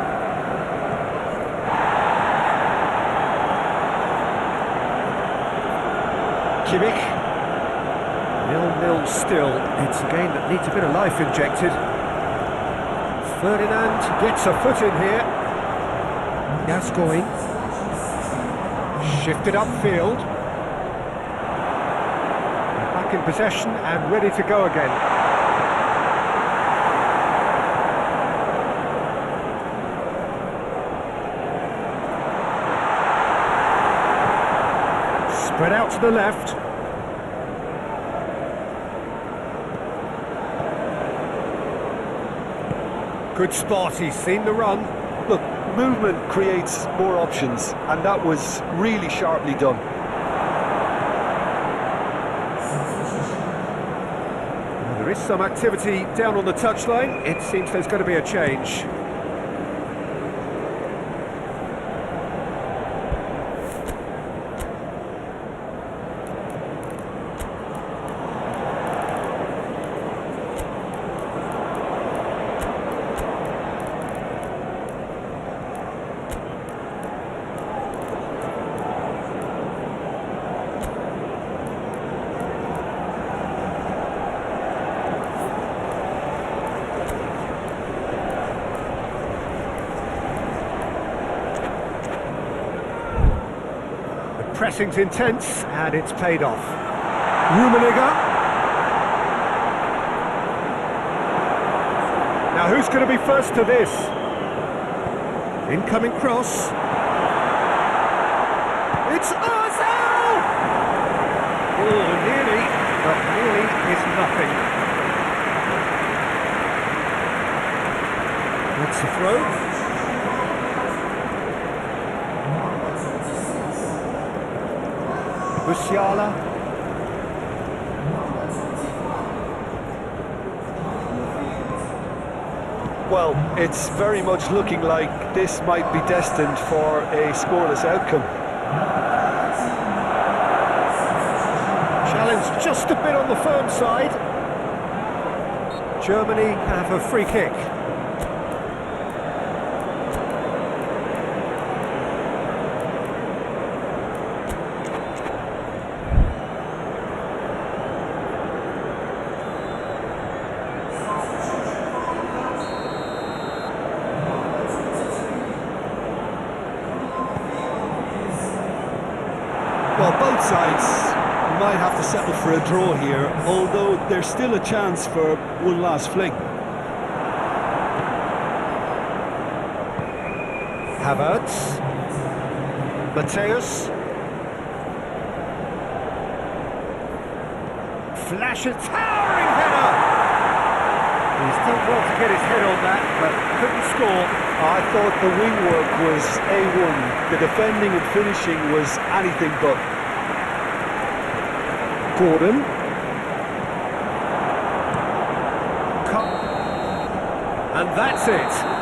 Kimmich. 0-0 still. It's a game that needs a bit of life injected. Ferdinand gets a foot in here. Gascoigne. Shifted upfield. Back in possession and ready to go again. Spread out to the left. Good spot, he's seen the run. Look, movement creates more options, and that was really sharply done. There is some activity down on the touchline. It seems there's going to be a change. Pressing's intense, and it's paid off. Rummenigge. Now who's going to be first to this? Incoming cross. It's Ozil! Oh, nearly, but nearly is nothing. That's the throw. Musiala. Well, it's very much looking like this might be destined for a scoreless outcome. Challenge just a bit on the firm side. Germany have a free kick. Well, both sides might have to settle for a draw here, although there's still a chance for one last fling. Havertz. Mateus. Flash, a towering header! He's done well to get his head on that, but couldn't score. I thought the wing work was A1. The defending and finishing was anything but. Gordon. And that's it.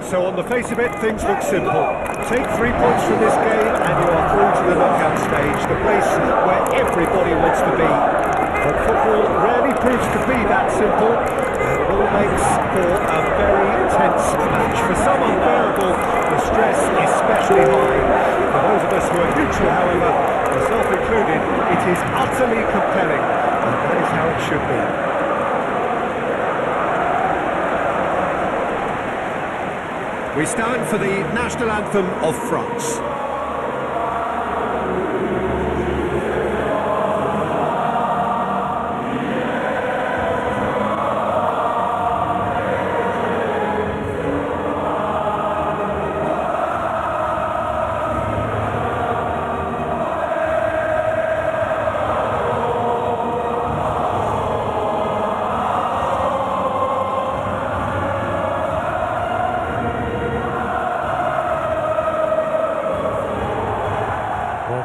So on the face of it, things look simple. Take 3 points from this game and you are through to the knockout stage, the place where everybody wants to be. But football rarely proves to be that simple, and it all makes for a very tense match. For some unbearable, the stress is especially high. For those of us who are neutral, however, myself included, it is utterly compelling, and that is how it should be. We stand for the national anthem of France.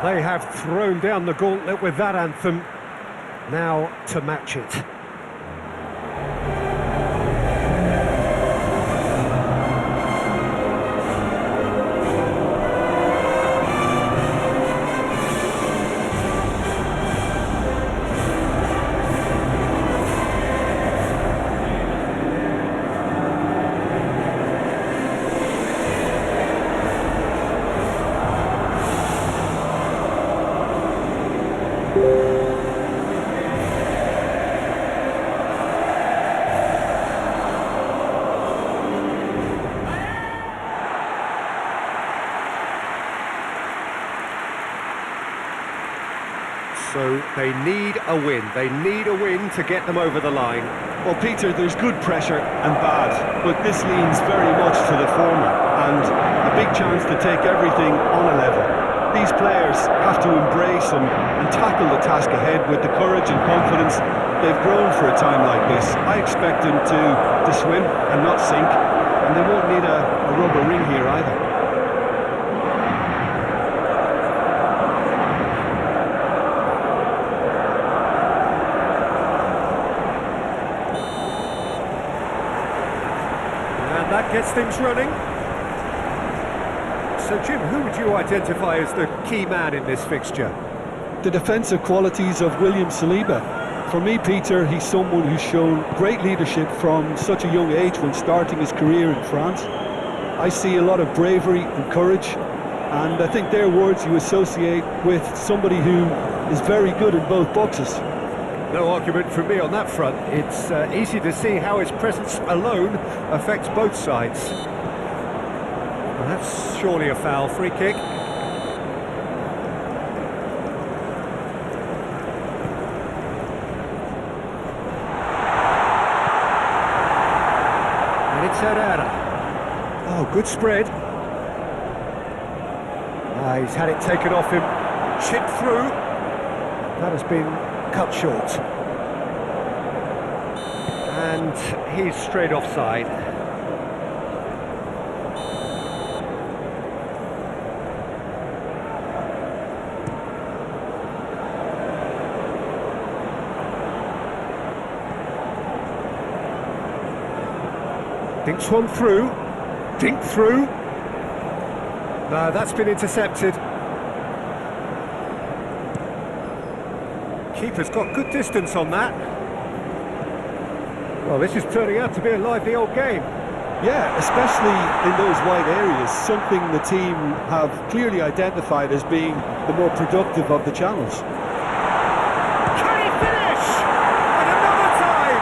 They have thrown down the gauntlet with that anthem. Now to match it. So they need a win. They need a win to get them over the line. Well, Peter, there's good pressure and bad, but this leans very much to the former, and a big chance to take everything on a level. These players have to embrace and tackle the task ahead with the courage and confidence they've grown for a time like this. I expect them to swim and not sink, and they won't need a rubber ring here either. That gets things running. So Jim, who would you identify as the key man in this fixture? The defensive qualities of William Saliba. For me, Peter, he's someone who's shown great leadership from such a young age when starting his career in France. I see a lot of bravery and courage, and I think they're words you associate with somebody who is very good in both boxes. No argument from me on that front. It's easy to see how his presence alone affects both sides. Well, that's surely a foul. Free kick. And it's Herrera. Oh, good spread. He's had it taken off him. Chipped through. That has been cut short. And he's straight offside. Dinks one through. Dink through. No, that's been intercepted. Keeper's got good distance on that. Well, this is turning out to be a lively old game. Yeah, especially in those wide areas, something the team have clearly identified as being the more productive of the channels. Can he finish? And another time!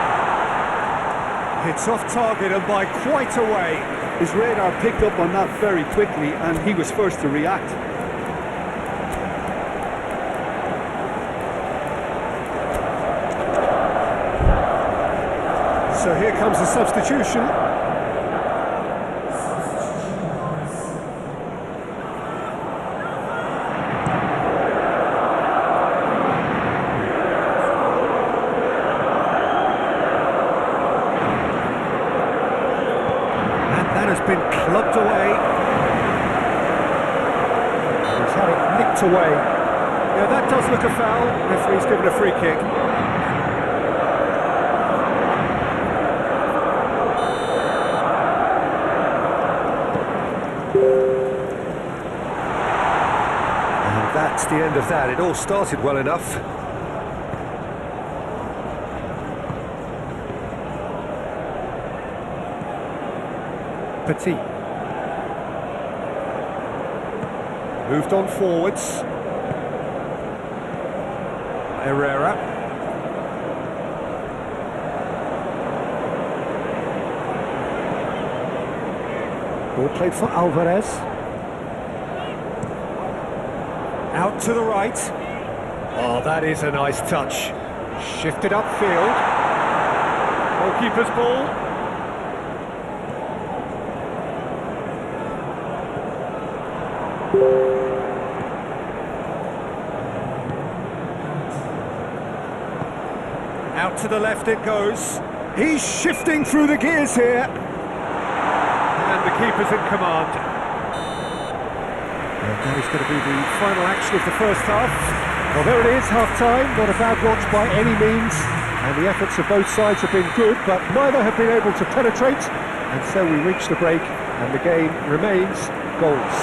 It's off target and by quite a way. His radar picked up on that very quickly and he was first to react. So here comes the substitution. And that has been clubbed away. He's had it nicked away. Yeah, that does look a foul. Referee's given a free kick. the end of that. It all started well enough. Petit. Moved on forwards. Herrera. Ball played for Alvarez. Out to the right. Oh, that is a nice touch. Shifted upfield. Goalkeeper's ball. Out to the left it goes. He's shifting through the gears here. And the keeper's in command. And that is going to be the final action of the first half. Well, there it is, half-time. Not a bad watch by any means. And the efforts of both sides have been good, but neither have been able to penetrate. And so we reach the break, and the game remains goals.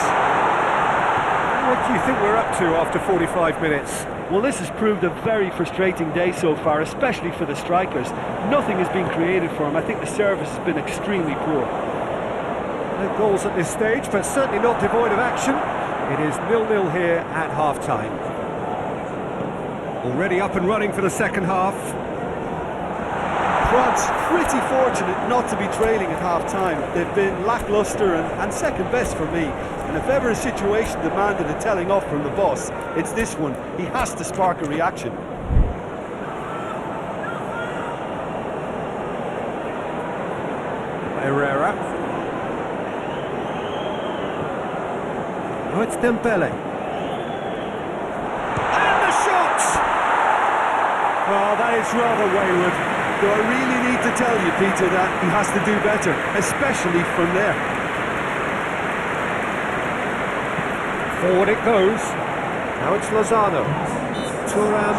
What do you think we're up to after 45 minutes? Well, this has proved a very frustrating day so far, especially for the strikers. Nothing has been created for them. I think the service has been extremely poor. No goals at this stage, but certainly not devoid of action. It is 0-0 here at half-time. Already up and running for the second half. France pretty fortunate not to be trailing at half-time. They've been lacklustre and second best for me. And if ever a situation demanded a telling off from the boss, it's this one. He has to spark a reaction. Herrera. Oh, it's Dembele. And the shot! Oh, that is rather wayward. Do I really need to tell you, Peter, that he has to do better, especially from there? Forward it goes. Now it's Lozano. Thuram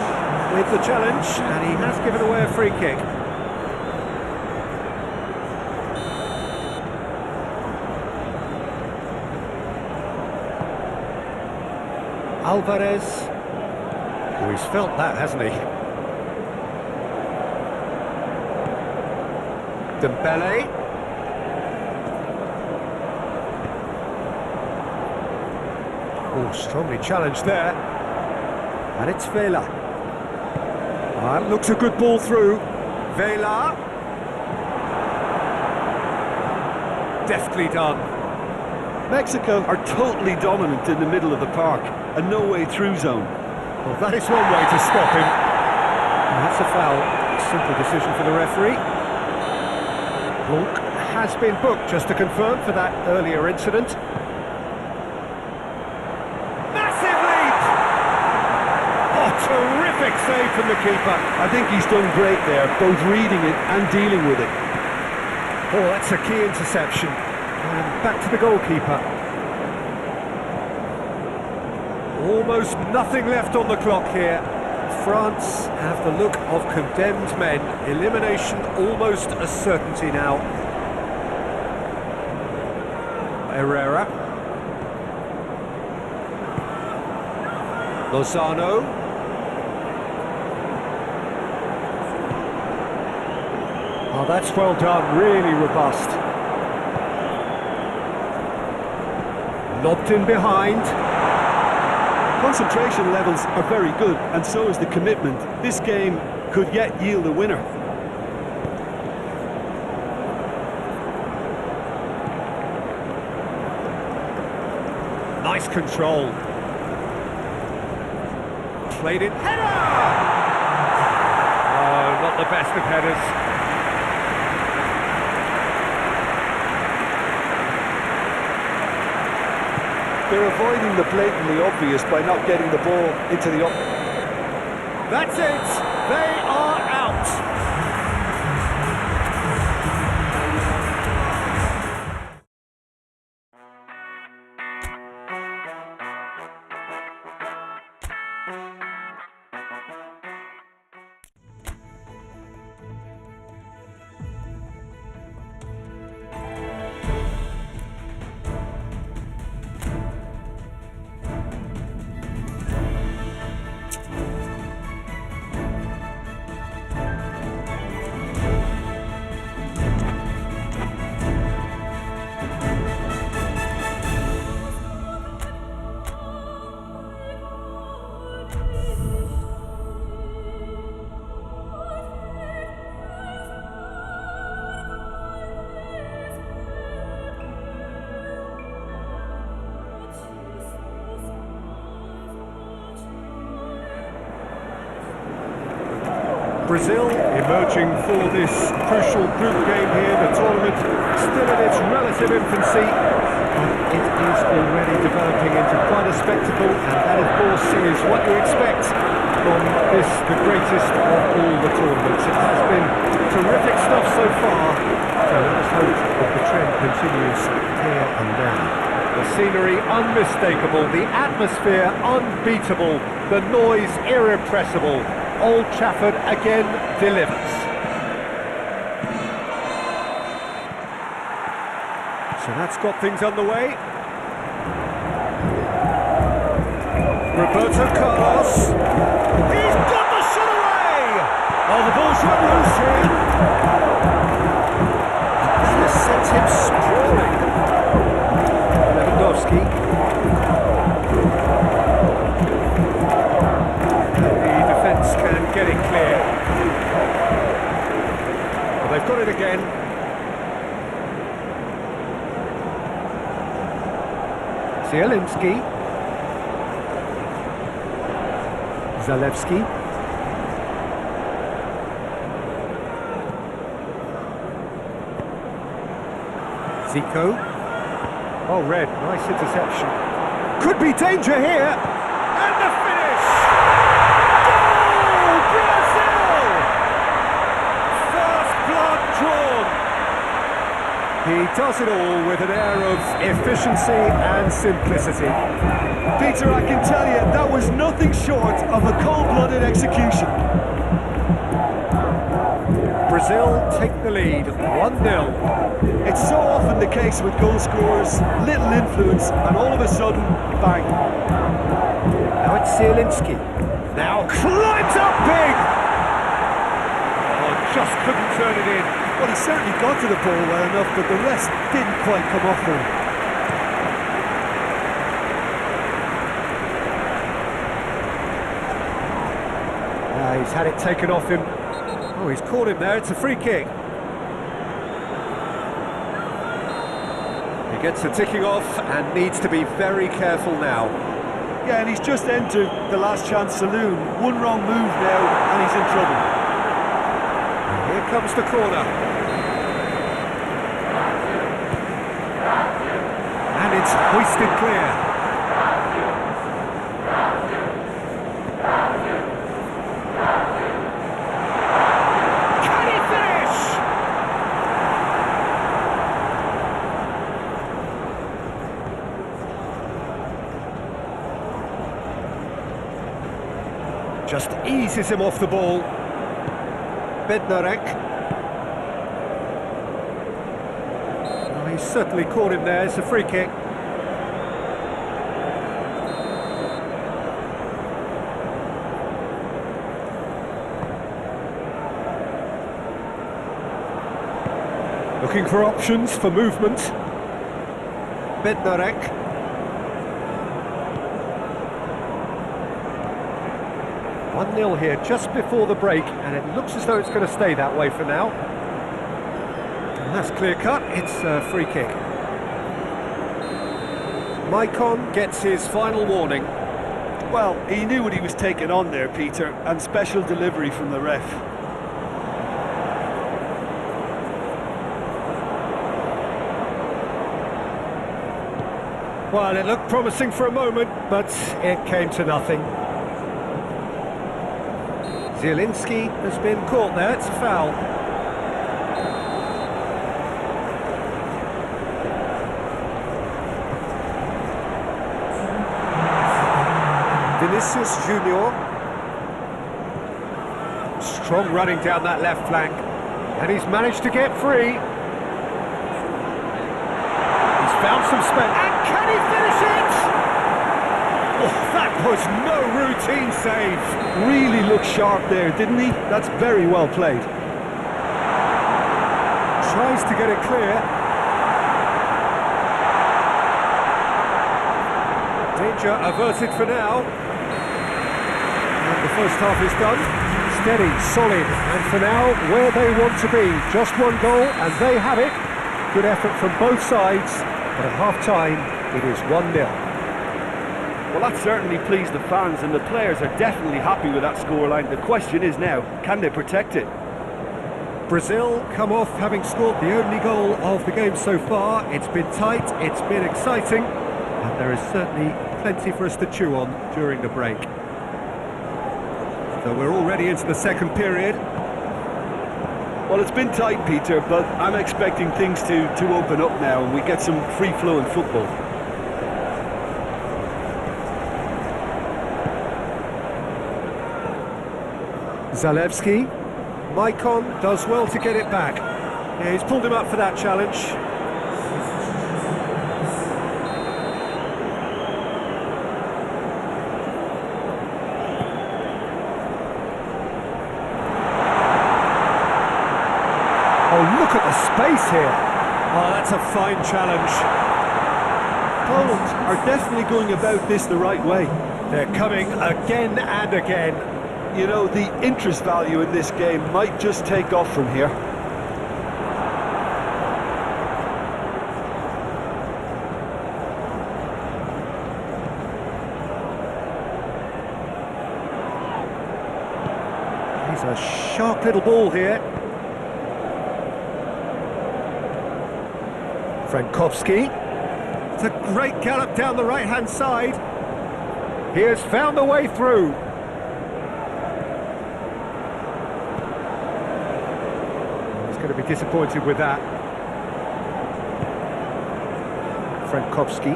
with the challenge, and he has given away a free kick. Alvarez. Oh, he's felt that, hasn't he? Dembele. Oh, strongly challenged there. And it's Vela. That looks a good ball through. Vela. Deftly done. Mexico are totally dominant in the middle of the park. A no-way-through zone. Well, that is one way to stop him. And that's a foul. Simple decision for the referee. Blanc has been booked, just to confirm, for that earlier incident. Massive lead! Oh, terrific save from the keeper. I think he's done great there, both reading it and dealing with it. Oh, that's a key interception. And back to the goalkeeper. Almost nothing left on the clock here. France have the look of condemned men. Elimination almost a certainty now. Herrera. Lozano. Oh, that's well done, really robust. Lobbed in behind. Concentration levels are very good, and so is the commitment. This game could yet yield a winner. Nice control. Played it. Header! Oh, not the best of headers. They're avoiding the blatantly obvious by not getting the ball into the... That's it! They are out! Brazil emerging for this crucial group game here. The tournament still in its relative infancy, but it is already developing into quite a spectacle, and that of course is what you expect from this, the greatest of all the tournaments. It has been terrific stuff so far, so let us hope that the trend continues here and now. The scenery unmistakable, the atmosphere unbeatable, the noise irrepressible. Old Trafford again delivers. So that's got things underway. Roberto Carlos. He's got the shot away! Oh, the ball's run loose here. This sent him sprawling. Lewandowski. Can get it clear. Well, they've got it again. Zielinski. Zalewski. Zico. Oh, red. Nice interception. Could be danger here. And the finish! He does it all with an air of efficiency and simplicity. Peter, I can tell you, that was nothing short of a cold-blooded execution. Brazil take the lead, 1-0. It's so often the case with goal scorers, little influence, and all of a sudden, bang. Now it's Zielinski. Now climbs up big! Oh, just couldn't turn it in. Well, he certainly got to the ball well enough, but the rest didn't quite come off for him. He's had it taken off him. Oh, he's caught him there. It's a free kick. He gets the ticking off and needs to be very careful now. Yeah, and he's just entered the last chance saloon. One wrong move now, and he's in trouble. Here comes the corner. And it's hoisted clear. Can he finish? Just eases him off the ball. Bednarek. He's certainly caught him there. It's a free kick. Looking for options for movement. Bednarek. One 0 here just before the break, and it looks as though it's going to stay that way for now. And that's clear cut, it's a free kick. Maicon gets his final warning. Well, he knew what he was taking on there, Peter, and special delivery from the ref. Well, it looked promising for a moment, but it came to nothing. Zielinski has been caught there, it's a foul. Vinicius Junior. Strong running down that left flank. And he's managed to get free. He's found some space. And can he finish it? Oh, that was no routine save. Really looked sharp there, didn't he? That's very well played. Tries to get it clear. Danger averted for now. And the first half is done. Steady, solid, and for now, where they want to be. Just one goal, and they have it. Good effort from both sides, but at half-time, it is 1-0. Well, that certainly pleased the fans, and the players are definitely happy with that scoreline. The question is now, can they protect it? Brazil come off having scored the only goal of the game so far. It's been tight, it's been exciting, and there is certainly plenty for us to chew on during the break. So we're already into the second period. Well, it's been tight, Peter, but I'm expecting things to open up now and we get some free-flowing football. Zalewski. Maicon does well to get it back. Yeah, he's pulled him up for that challenge. Oh, look at the space here. Oh, that's a fine challenge. Poland are definitely going about this the right way. They're coming again and again. You know, the interest value in this game might just take off from here. He's a sharp little ball here. Frankowski. It's a great gallop down the right-hand side. He has found the way through. He's going to be disappointed with that. Frankowski.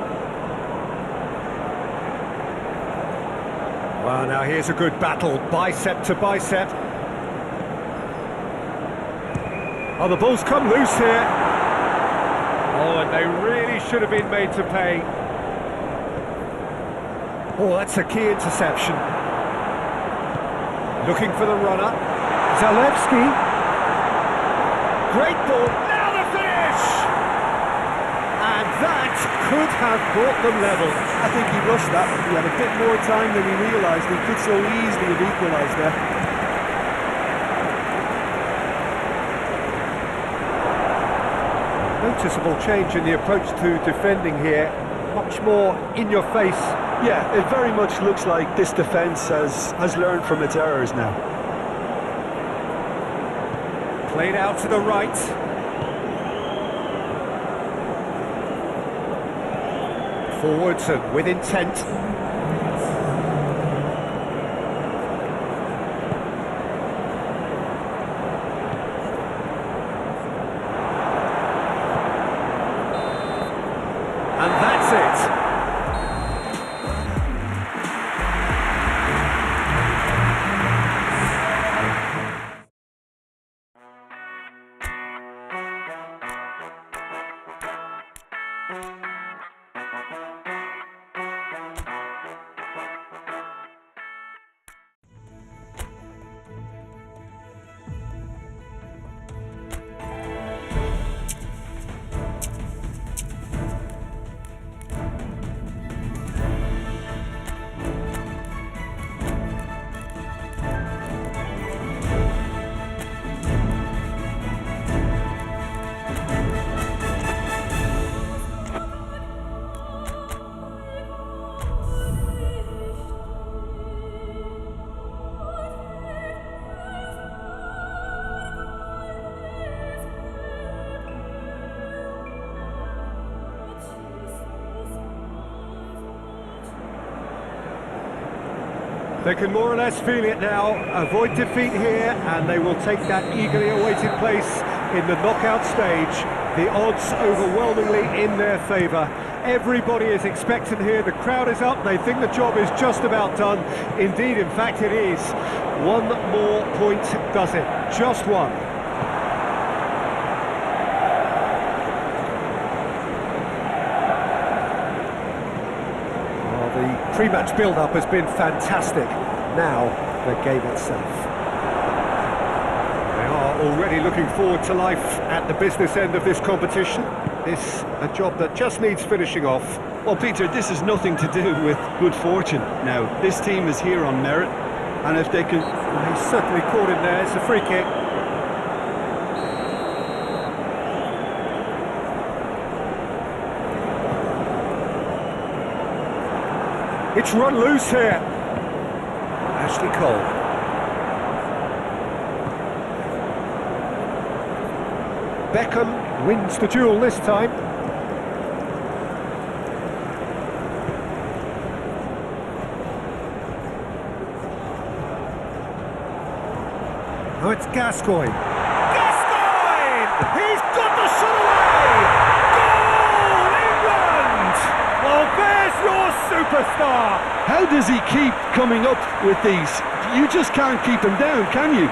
Well, now here's a good battle, bicep to bicep. Oh, the ball's come loose here. Oh, and they really should have been made to pay. Oh, that's a key interception. Looking for the runner. Zalewski. Great ball. Now the finish! And that could have brought them level. I think he rushed that. He had a bit more time than he realised. He could so easily have equalised there. Noticeable change in the approach to defending here. Much more in your face. Yeah, it very much looks like this defence has learned from its errors now. Played out to the right. Forwards and with intent. And that's it. They can more or less feel it now, avoid defeat here, and they will take that eagerly awaited place in the knockout stage. The odds overwhelmingly in their favour. Everybody is expectant here, the crowd is up, they think the job is just about done. Indeed, in fact it is. One more point does it, just one. The pre-match build-up has been fantastic. Now, the game itself. They are already looking forward to life at the business end of this competition. This a job that just needs finishing off. Well, Peter, this has nothing to do with good fortune. Now, this team is here on merit, and if they can... Well, he's certainly caught in there, it's a free kick. It's run loose here. Ashley Cole. Beckham wins the duel this time. Oh, it's Gascoigne. Gascoigne! He's got the shot away! Goal, England! Well, there's your superstar! How does he keep coming up with these? You just can't keep him down, can you?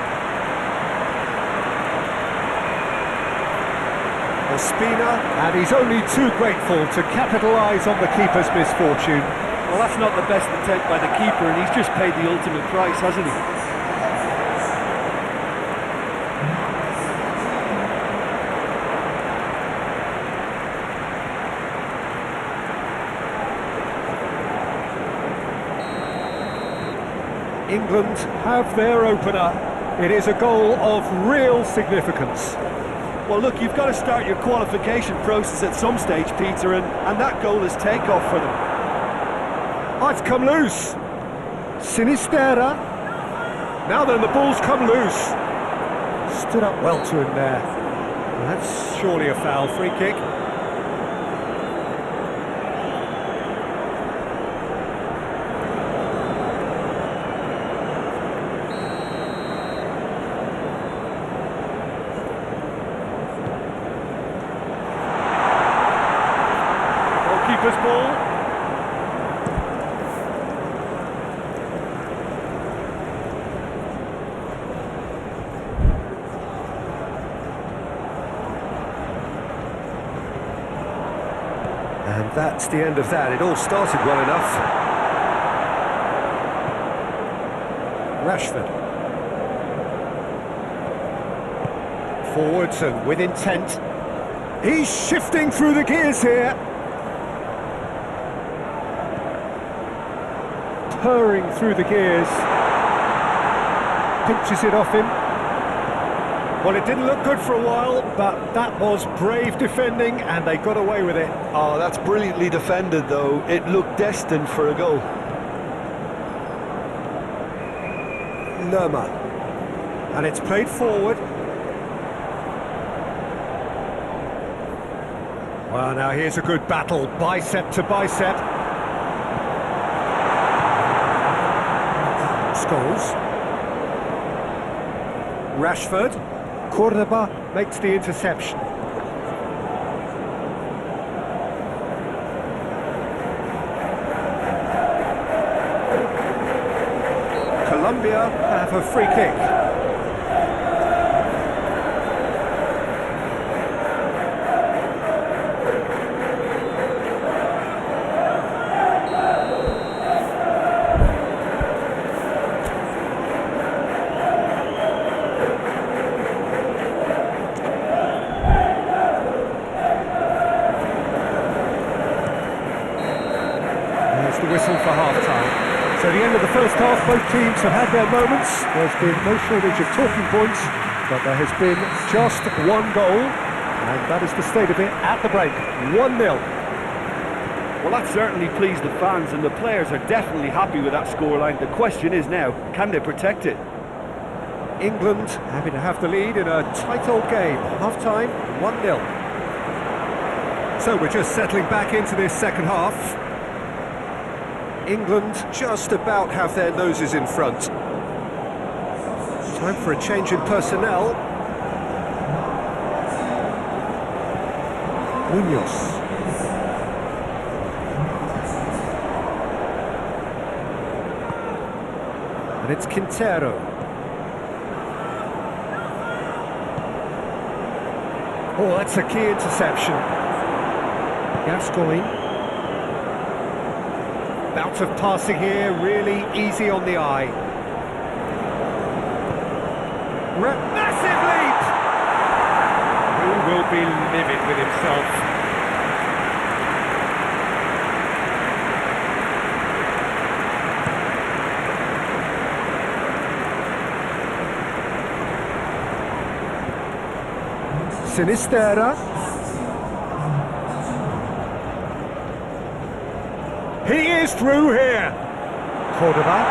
Ospina, and he's only too grateful to capitalise on the keeper's misfortune. Well, that's not the best attempt by the keeper, and he's just paid the ultimate price, hasn't he? England have their opener. It is a goal of real significance. Well, look, you've got to start your qualification process at some stage, Peter, and that goal is takeoff for them. Oh, it's come loose. Sinisterra. Now then, the ball's come loose. Stood up well to him there. Well, that's surely a foul. Free kick. Goalkeeper's ball. And that's the end of that. It all started well enough. Rashford. Forwards and with intent. He's shifting through the gears here. Purring through the gears. Pinches it off him. Well, it didn't look good for a while, but that was brave defending, and they got away with it. Oh, that's brilliantly defended, though. It looked destined for a goal. Lerma. And it's played forward. Well, now here's a good battle, bicep to bicep. Scholes. Rashford. Cordoba makes the interception. Colombia have a free kick. The whistle for half-time. So the end of the first half, both teams have had their moments. There's been no shortage of talking points, but there has been just one goal, and that is the state of it at the break. 1-0. Well, that certainly pleased the fans, and the players are definitely happy with that scoreline. The question is now, can they protect it? England having to have the lead in a tight old game. Half-time, 1-0. So we're just settling back into this second half. England just about have their noses in front. Time for a change in personnel. Munoz. And it's Quintero. Oh, that's a key interception. Gascoigne. Bout of passing here, really easy on the eye. Massive leap! He will be livid with himself. Sinisterra. He is through here. Cordoba.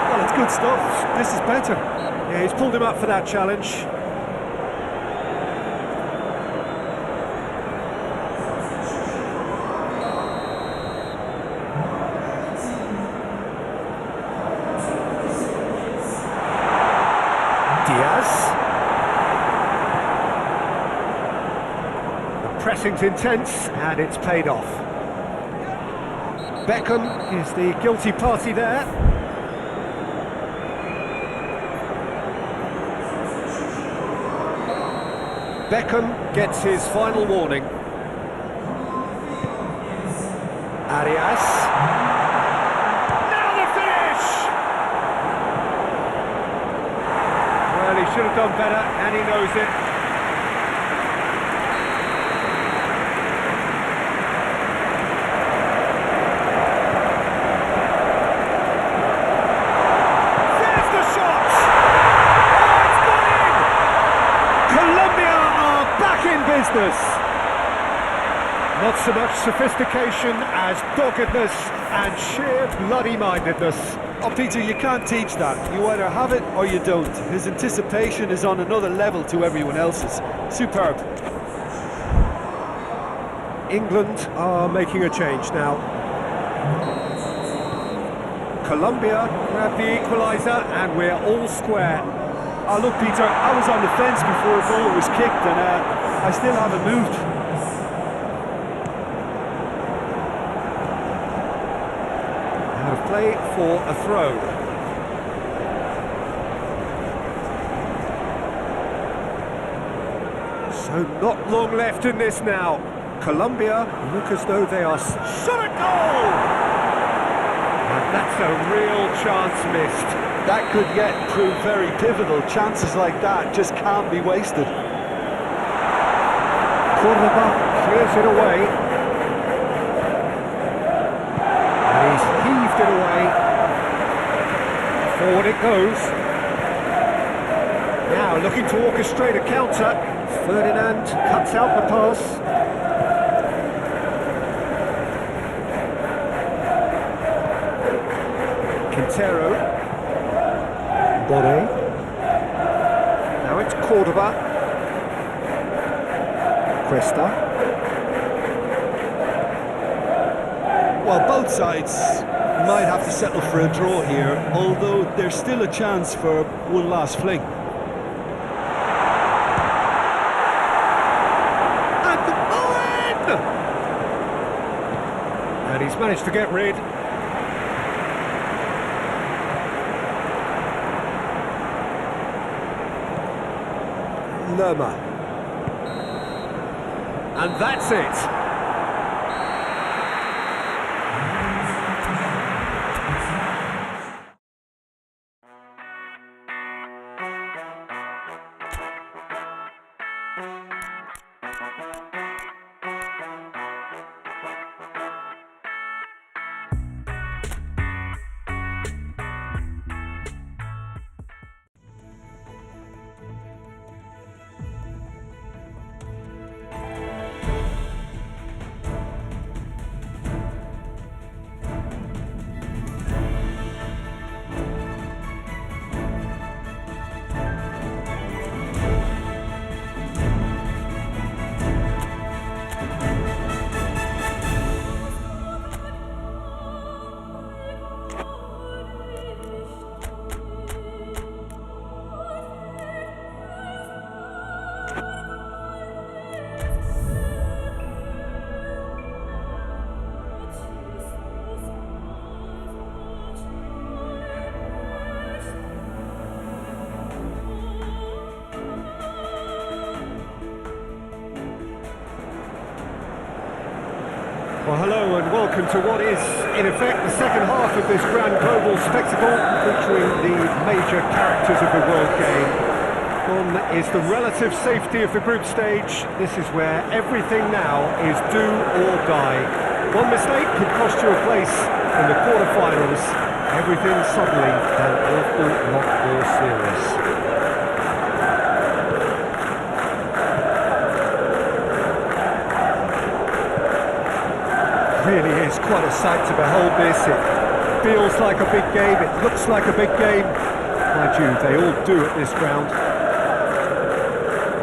Well, it's good stuff. This is better. Yeah, he's pulled him up for that challenge. Pressing's intense, and it's paid off. Beckham is the guilty party there. Beckham gets his final warning. Arias. Now the finish! Well, he should have done better, and he knows it. Not so much sophistication as doggedness and sheer bloody-mindedness. Oh, Peter, you can't teach that. You either have it or you don't. His anticipation is on another level to everyone else's. Superb. England are making a change now. Colombia grab the equaliser and we're all square. Oh, look, Peter, I was on the fence before a goal was kicked and I still haven't moved. Out of play for a throw. So not long left in this now. Colombia look as though they are shot at goal! And that's a real chance missed. That could yet prove very pivotal. Chances like that just can't be wasted. Cordoba clears it away. And he's heaved it away. Forward it goes. Now looking to orchestrate a counter. Ferdinand cuts out the pass. Quintero. Bode. Now it's Cordoba. Cresta. Well, both sides might have to settle for a draw here, although there's still a chance for one last fling. And the win! And he's managed to get rid. Lerma. And that's it. Well, hello and welcome to what is, in effect, the second half of this grand global spectacle featuring the major characters of the world game. One is the relative safety of the group stage. This is where everything now is do or die. One mistake could cost you a place in the quarterfinals. Everything suddenly an awful lot more serious. really is quite a sight to behold this. It feels like a big game, it looks like a big game. Mind you, they all do at this ground.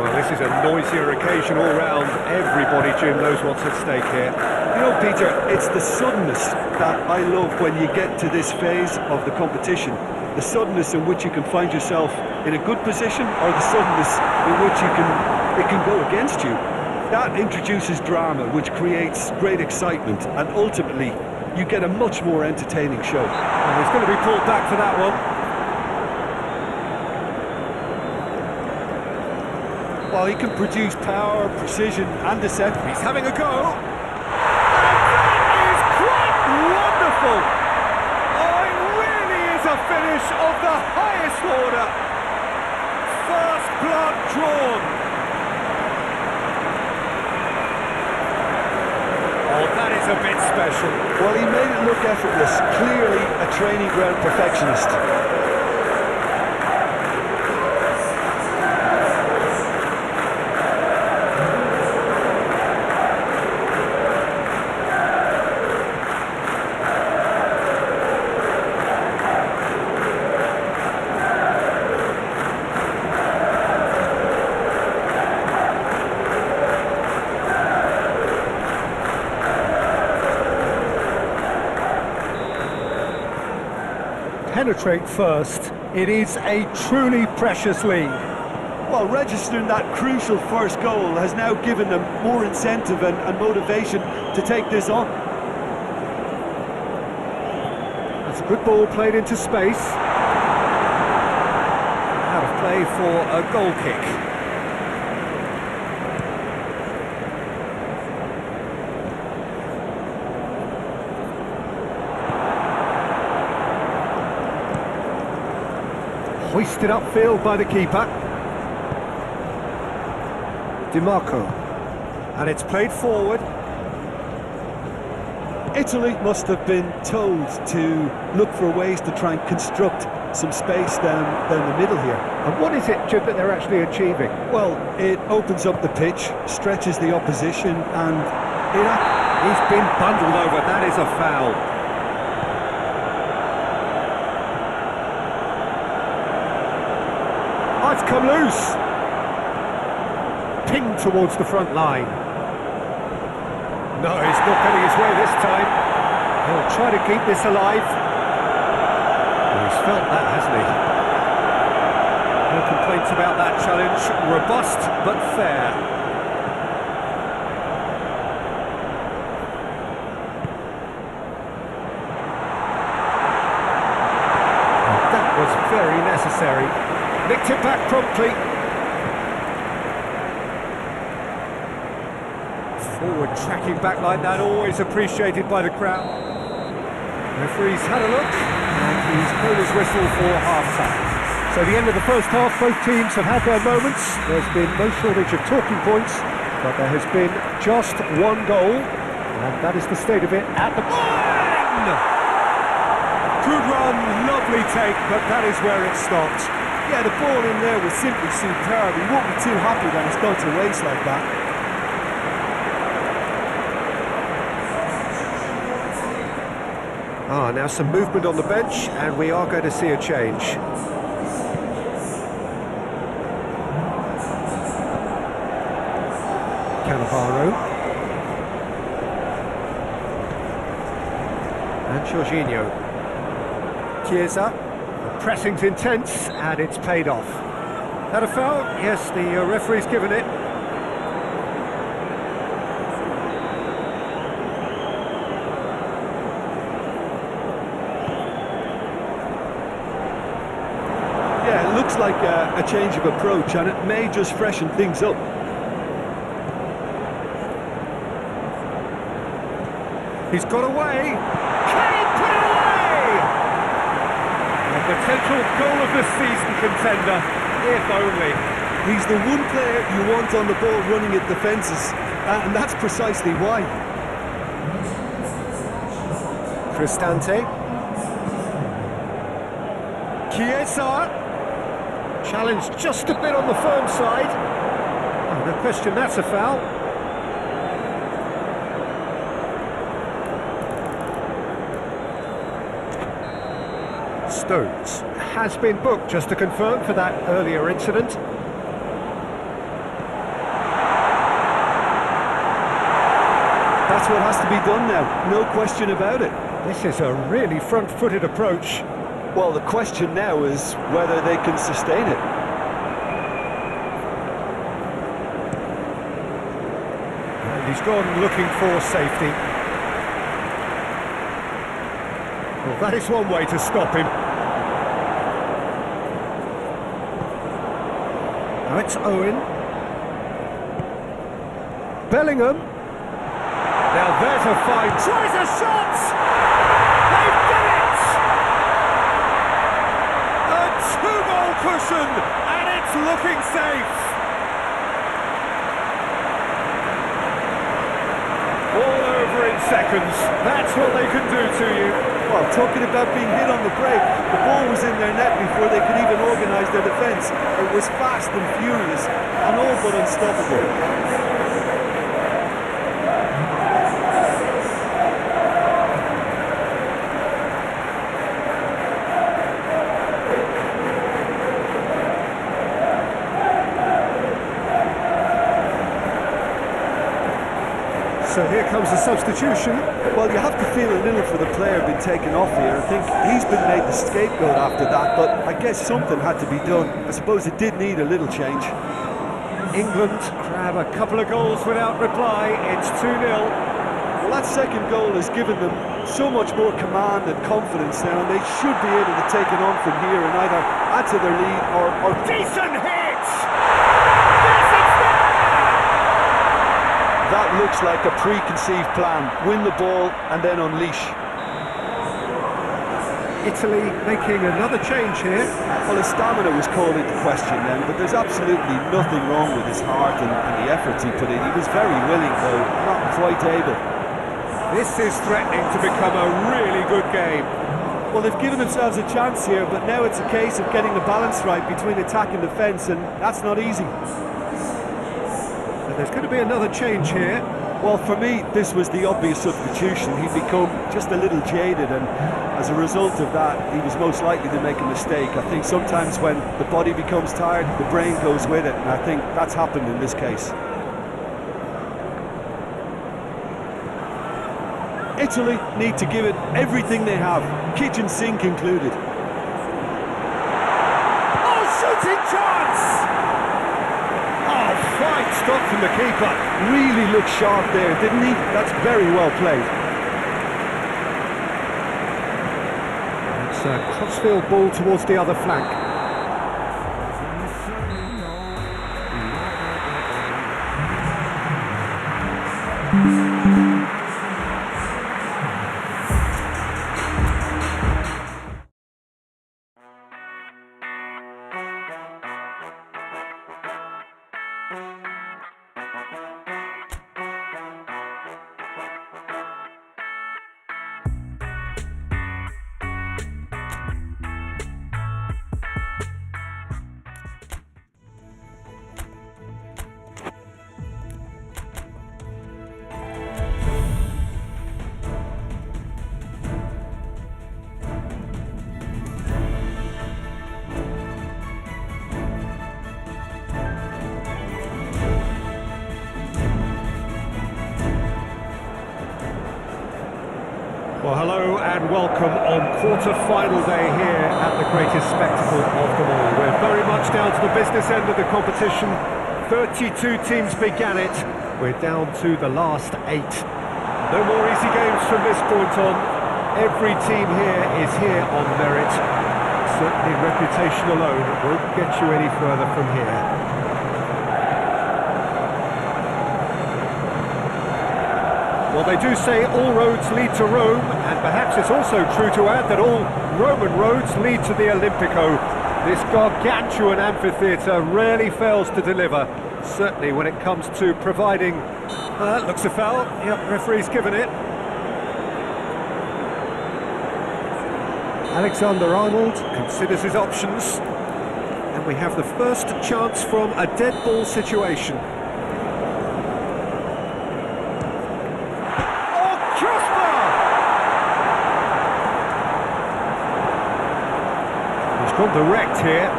Well, this is a noisier occasion all round. Everybody, Jim, knows what's at stake here. You know, Peter, it's the suddenness that I love when you get to this phase of the competition. The suddenness in which you can find yourself in a good position, or the suddenness in which it can go against you. That introduces drama, which creates great excitement, and ultimately you get a much more entertaining show. And he's going to be pulled back for that one. Well, he can produce power, precision and deception. He's having a go. And that is quite wonderful. Oh, it really is a finish of the highest order. First blood drawn. Oh, that is a bit special. Well, he made it look effortless. Clearly a training ground perfectionist. Penetrate first. It is a truly precious lead. Well, registering that crucial first goal has now given them more incentive and motivation to take this on. That's a good ball played into space. Out of play for a goal kick. Hoisted upfield by the keeper. DiMarco. And it's played forward. Italy must have been told to look for ways to try and construct some space down the middle here. And what is it, Jim, that they're actually achieving? Well, it opens up the pitch, stretches the opposition, and he's been bundled over. That is a foul. It's come loose. Pinged towards the front line. No, he's not getting his way this time. He'll try to keep this alive. Well, he's felt that, hasn't he? No complaints about that challenge. Robust but fair. That was very necessary. Nicked it back promptly. Forward tracking back like that, always appreciated by the crowd. Referee's had a look, and he's blown his whistle for half-time. So the end of the first half, both teams have had their moments. There's been no shortage of talking points, but there has been just one goal, and that is the state of it at the moment. Good run, lovely take, but that is where it stopped. yeah, the ball in there was simply superb. He won't be too happy when it's gone to waste like that. Now some movement on the bench, and we are going to see a change. Cannavaro. And Jorginho. Chiesa. Pressing's intense, and it's paid off. That a foul? Yes, the referee's given it. Yeah, it looks like a change of approach, and it may just freshen things up. He's got away. Can he put it away? A potential goal of the season contender, if only. He's the one player you want on the ball running at defences, and that's precisely why. Cristante. Chiesa. Challenged just a bit on the firm side. Oh, no question, that's a foul. Stones has been booked, just to confirm, for that earlier incident. That's what has to be done now, no question about it. This is a really front-footed approach. Well, the question now is whether they can sustain it. And he's gone looking for safety. Well, that is one way to stop him. Now it's Owen. Bellingham. Now there's a fight. Tries a shot! They've done it! A two-goal cushion, and it's looking safe. All over in seconds. That's what they can do to you. Well, talking about being hit on the break, the ball was in their net before they could even organise their defence. It was fast and furious, and all but unstoppable. So here comes the substitution. Well, you have to feel a little for the player being taken off here. I think he's been made the scapegoat after that, but I guess something had to be done. I suppose it did need a little change. England grab a couple of goals without reply. It's 2-0. Well, that second goal has given them so much more command and confidence now, and they should be able to take it on from here and either add to their lead or... Decent hit! That looks like a preconceived plan. Win the ball and then unleash. Italy making another change here. Well, his stamina was called into question then, but there's absolutely nothing wrong with his heart and the efforts he put in. He was very willing, though not quite able. This is threatening to become a really good game. Well, they've given themselves a chance here, but now it's a case of getting the balance right between attack and defence, and that's not easy. There's going to be another change here. Well, for me, this was the obvious substitution. He'd become just a little jaded, and as a result of that, he was most likely to make a mistake. I think sometimes when the body becomes tired, the brain goes with it, and I think that's happened in this case. Italy need to give it everything they have, kitchen sink included. Oh, shooting chance! Fine stop from the keeper. Really looked sharp there, didn't he? That's very well played. It's a crossfield ball towards the other flank. Well, hello and welcome on quarter-final day here at the greatest spectacle of them all. We're very much down to the business end of the competition. 32 teams began it. We're down to the last 8. No more easy games from this point on. Every team here is here on merit. Certainly reputation alone won't get you any further from here. Well, they do say all roads lead to Rome, and perhaps it's also true to add that all Roman roads lead to the Olimpico. This gargantuan amphitheatre rarely fails to deliver, certainly when it comes to providing... looks a foul. Yep, referee's given it. Alexander-Arnold considers his options, and we have the first chance from a dead ball situation. gone direct here.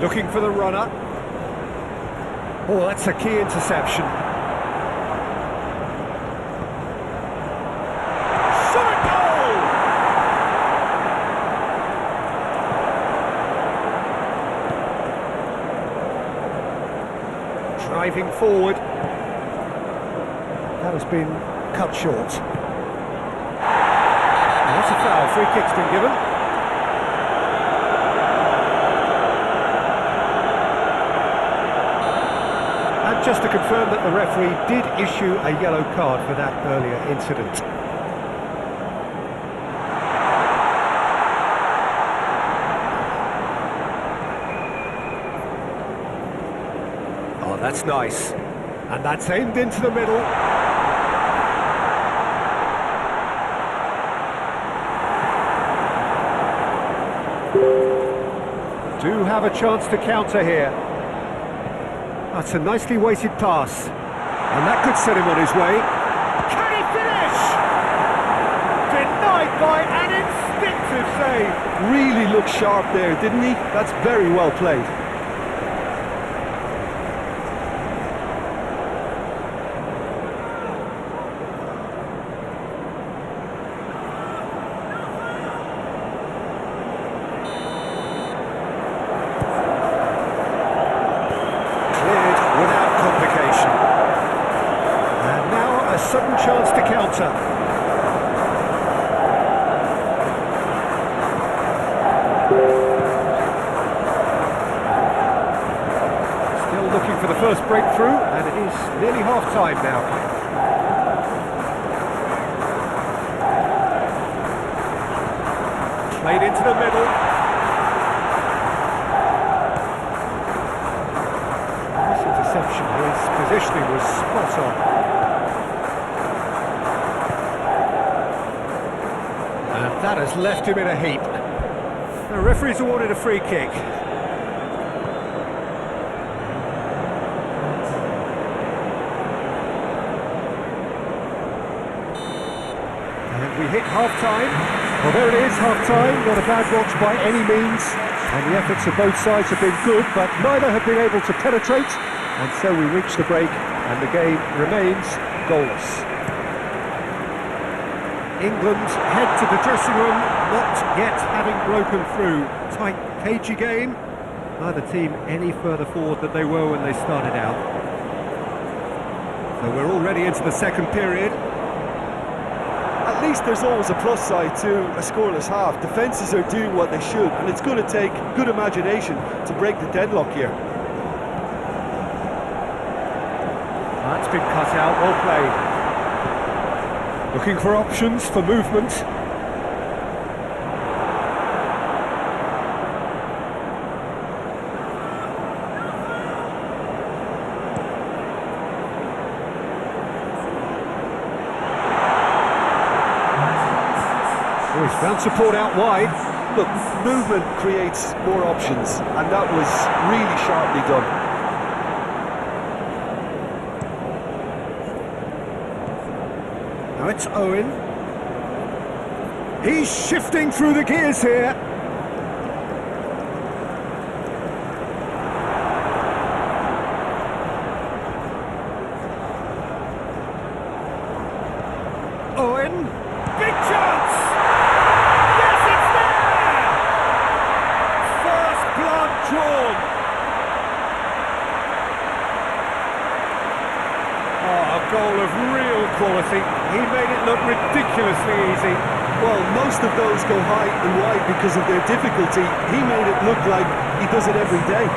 Looking for the runner. Oh, that's a key interception. Shot at goal! Driving forward. That has been cut short. That's a foul. Free kick's been given. And just to confirm that the referee did issue a yellow card for that earlier incident. Oh, that's nice. And that's aimed into the middle. Do have a chance to counter here. That's a nicely weighted pass. And that could set him on his way. Can he finish? Denied by an instinctive save. Really looked sharp there, didn't he? That's very well played. Sudden chance to counter. Still looking for the first breakthrough, and it is nearly half-time now. Played into the middle. This interception, his positioning was spot on. That has left him in a heap. The referee's awarded a free kick. And we hit half-time. Well, there it is, half-time. Not a bad watch by any means. And the efforts of both sides have been good, but neither have been able to penetrate. And so we reach the break, and the game remains goalless. England head to the dressing room, not yet having broken through. Tight, cagey game. Neither team any further forward than they were when they started out. So we're already into the second period. At least there's always a plus side to a scoreless half. Defences are doing what they should, and it's going to take good imagination to break the deadlock here. That's been cut out, well played. Looking for options for movement. Oh, he's found support out wide. Look, movement creates more options, and that was really sharply done. Now it's Owen. He's shifting through the gears here. Owen, big chance! Yes, it's there! First blood drawn. Oh, a goal of real quality. He made it look ridiculously easy. Well, most of those go high and wide because of their difficulty. He made it look like he does it every day.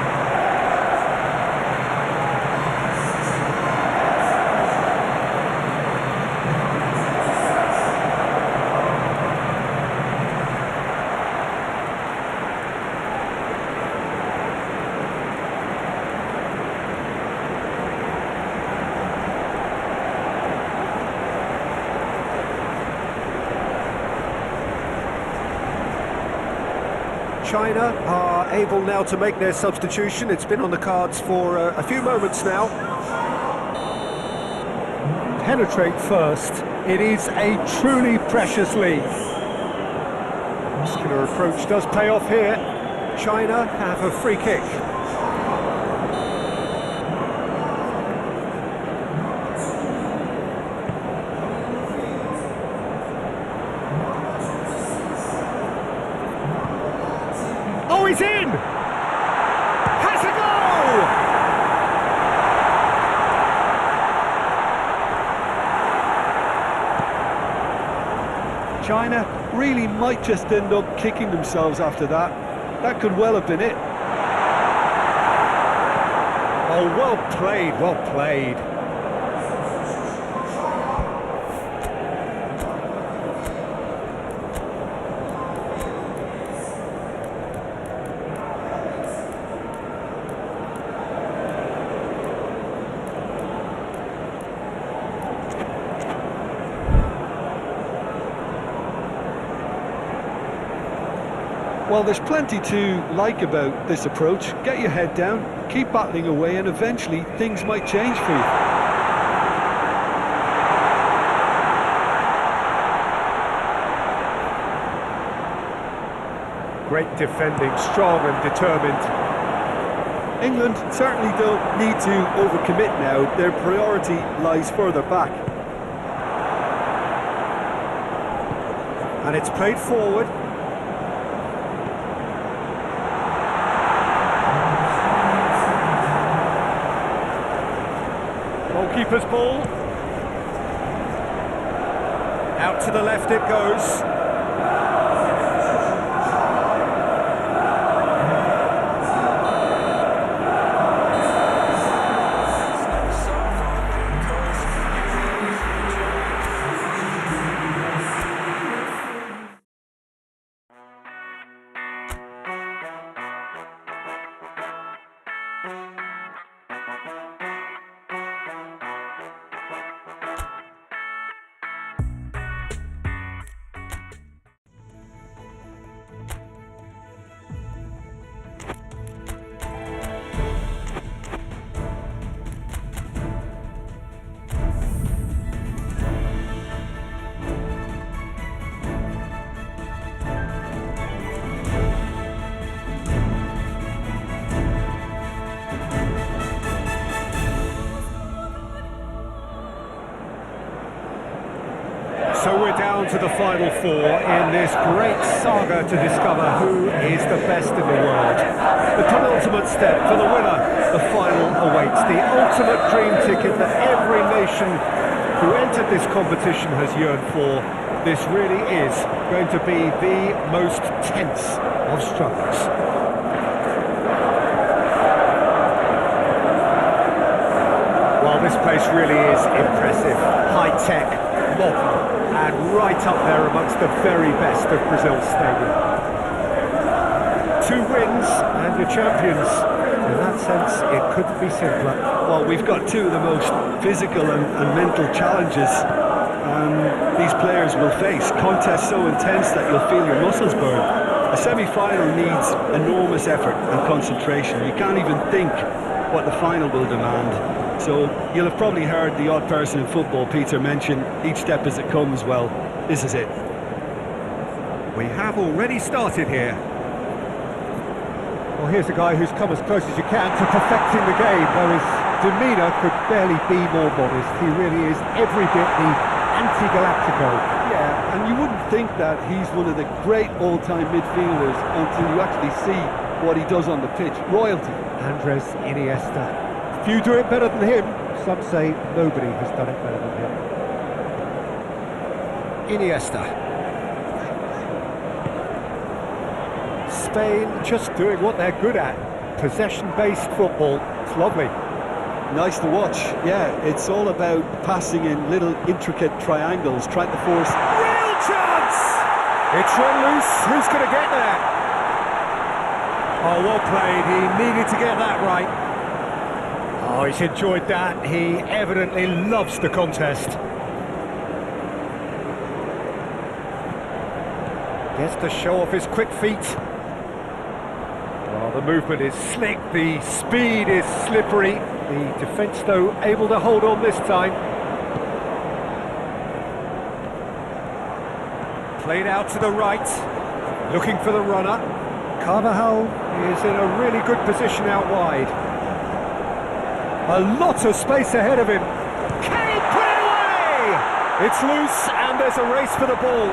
China are able now to make their substitution. It's been on the cards for a few moments now. Penetrate first. It is a truly precious lead. Muscular approach does pay off here. China have a free kick. Oh, he's in! Has a goal! China really might just end up kicking themselves after that. That could well have been it. Oh, well played, well played. Well, there's plenty to like about this approach. Get your head down, keep battling away, and eventually things might change for you. Great defending, strong and determined. England certainly don't need to overcommit now. Their priority lies further back. And it's played forward. Goalkeeper's ball. Out to the left it goes. So we're down to the final four in this great saga to discover who is the best in the world. The penultimate step for the winner, the final awaits. The ultimate dream ticket that every nation who entered this competition has yearned for. This really is going to be the most tense of struggles. Well, this place really is impressive. High-tech, modern, and right up there amongst the very best of Brazil's stadium. 2 wins and you're champions. In that sense, it couldn't be simpler. Well, we've got 2 of the most physical and mental challenges these players will face. Contests so intense that you'll feel your muscles burn. A semi-final needs enormous effort and concentration. You can't even think what the final will demand. So you'll have probably heard the odd person in football, Peter, mention each step as it comes. Well, this is it. We have already started here. Well, here's a guy who's come as close as you can to perfecting the game, though his demeanour could barely be more modest. He really is every bit the anti-Galactico. Yeah, and you wouldn't think that he's one of the great all-time midfielders until you actually see what he does on the pitch. Royalty. Andres Iniesta. Few do it better than him. Some say nobody has done it better than him. Iniesta. Spain just doing what they're good at. Possession-based football. It's lovely. Nice to watch. Yeah, it's all about passing in little intricate triangles, trying to force... Real chance! It's run loose. Who's going to get there? Oh, well played. He needed to get that right. Oh, he's enjoyed that. He evidently loves the contest. Gets to show off his quick feet. Well, the movement is slick, the speed is slippery. The defence, though, able to hold on this time. Played out to the right, looking for the runner. Carvajal is in a really good position out wide. A lot of space ahead of him. Can he put it away? It's loose and there's a race for the ball.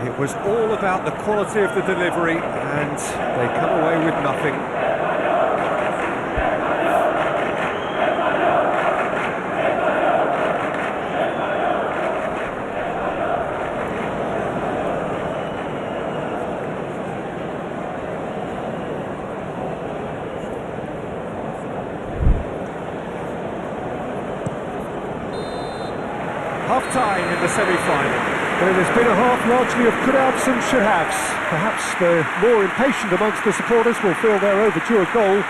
It was all about the quality of the delivery and they come away with nothing. Half-time in the semi-final. Well, there's been a half largely of could-haves and should-haves. Perhaps the more impatient amongst the supporters will feel they're overdue a goal,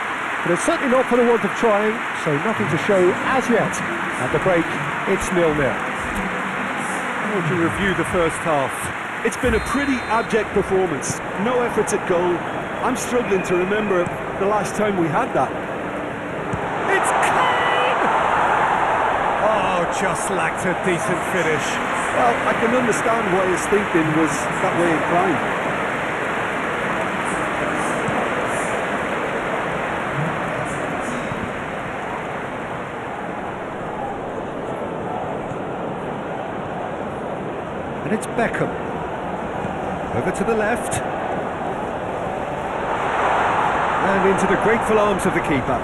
but it's certainly not for the want of trying, so nothing to show as yet. At the break, it's 0-0. How would you review the first half? It's been a pretty abject performance. No efforts at goal. I'm struggling to remember the last time we had that. It's Kane! Oh, just lacked a decent finish. Well, I can understand why his thinking was that way inclined. And it's Beckham. Over to the left. And into the grateful arms of the keeper.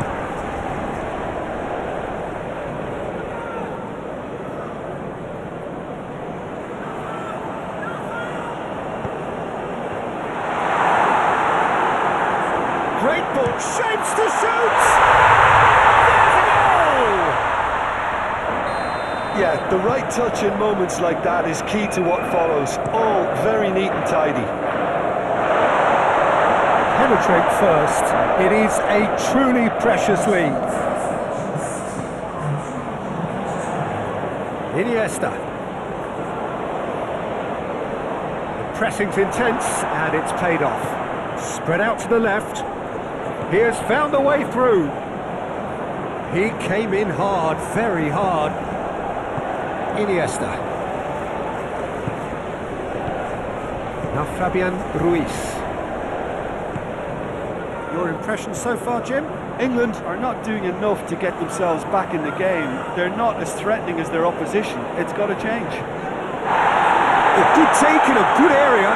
Great ball, shapes to shoot! There's a goal! Yeah, the right touch in moments like that is key to what follows. All very neat and tidy. Penetrate first. It is a truly precious lead. Iniesta. The pressing's intense and it's paid off. Spread out to the left. He has found a way through. He came in hard, very hard. Iniesta. Now Fabian Ruiz. Your impressions so far, Jim? England are not doing enough to get themselves back in the game. They're not as threatening as their opposition. It's got to change. A good take in a good area.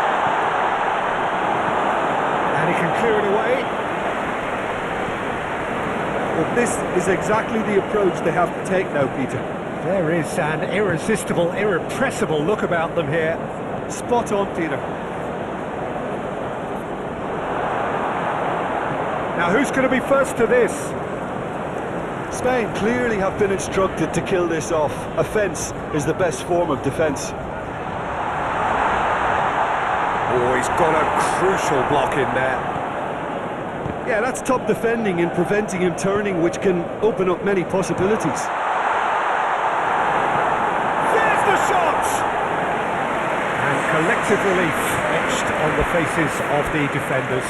And he can clear it away. Well, this is exactly the approach they have to take now, Peter. There is an irresistible, irrepressible look about them here. Spot on, Peter. Now, who's going to be first to this? Spain clearly have been instructed to kill this off. Offence is the best form of defence. Oh, he's got a crucial block in there. Yeah, that's top defending and preventing him turning, which can open up many possibilities. There's the shot! And collective relief etched on the faces of the defenders.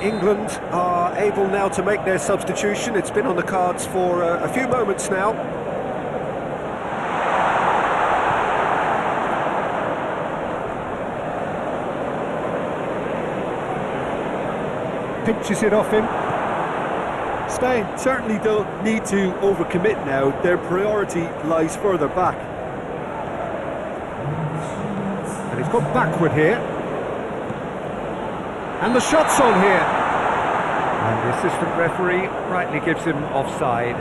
England are able now to make their substitution. It's been on the cards for a few moments now. Pinches it off him. Spain certainly don't need to overcommit now. Their priority lies further back. And he's got backward here. And the shot's on here. And the assistant referee rightly gives him offside.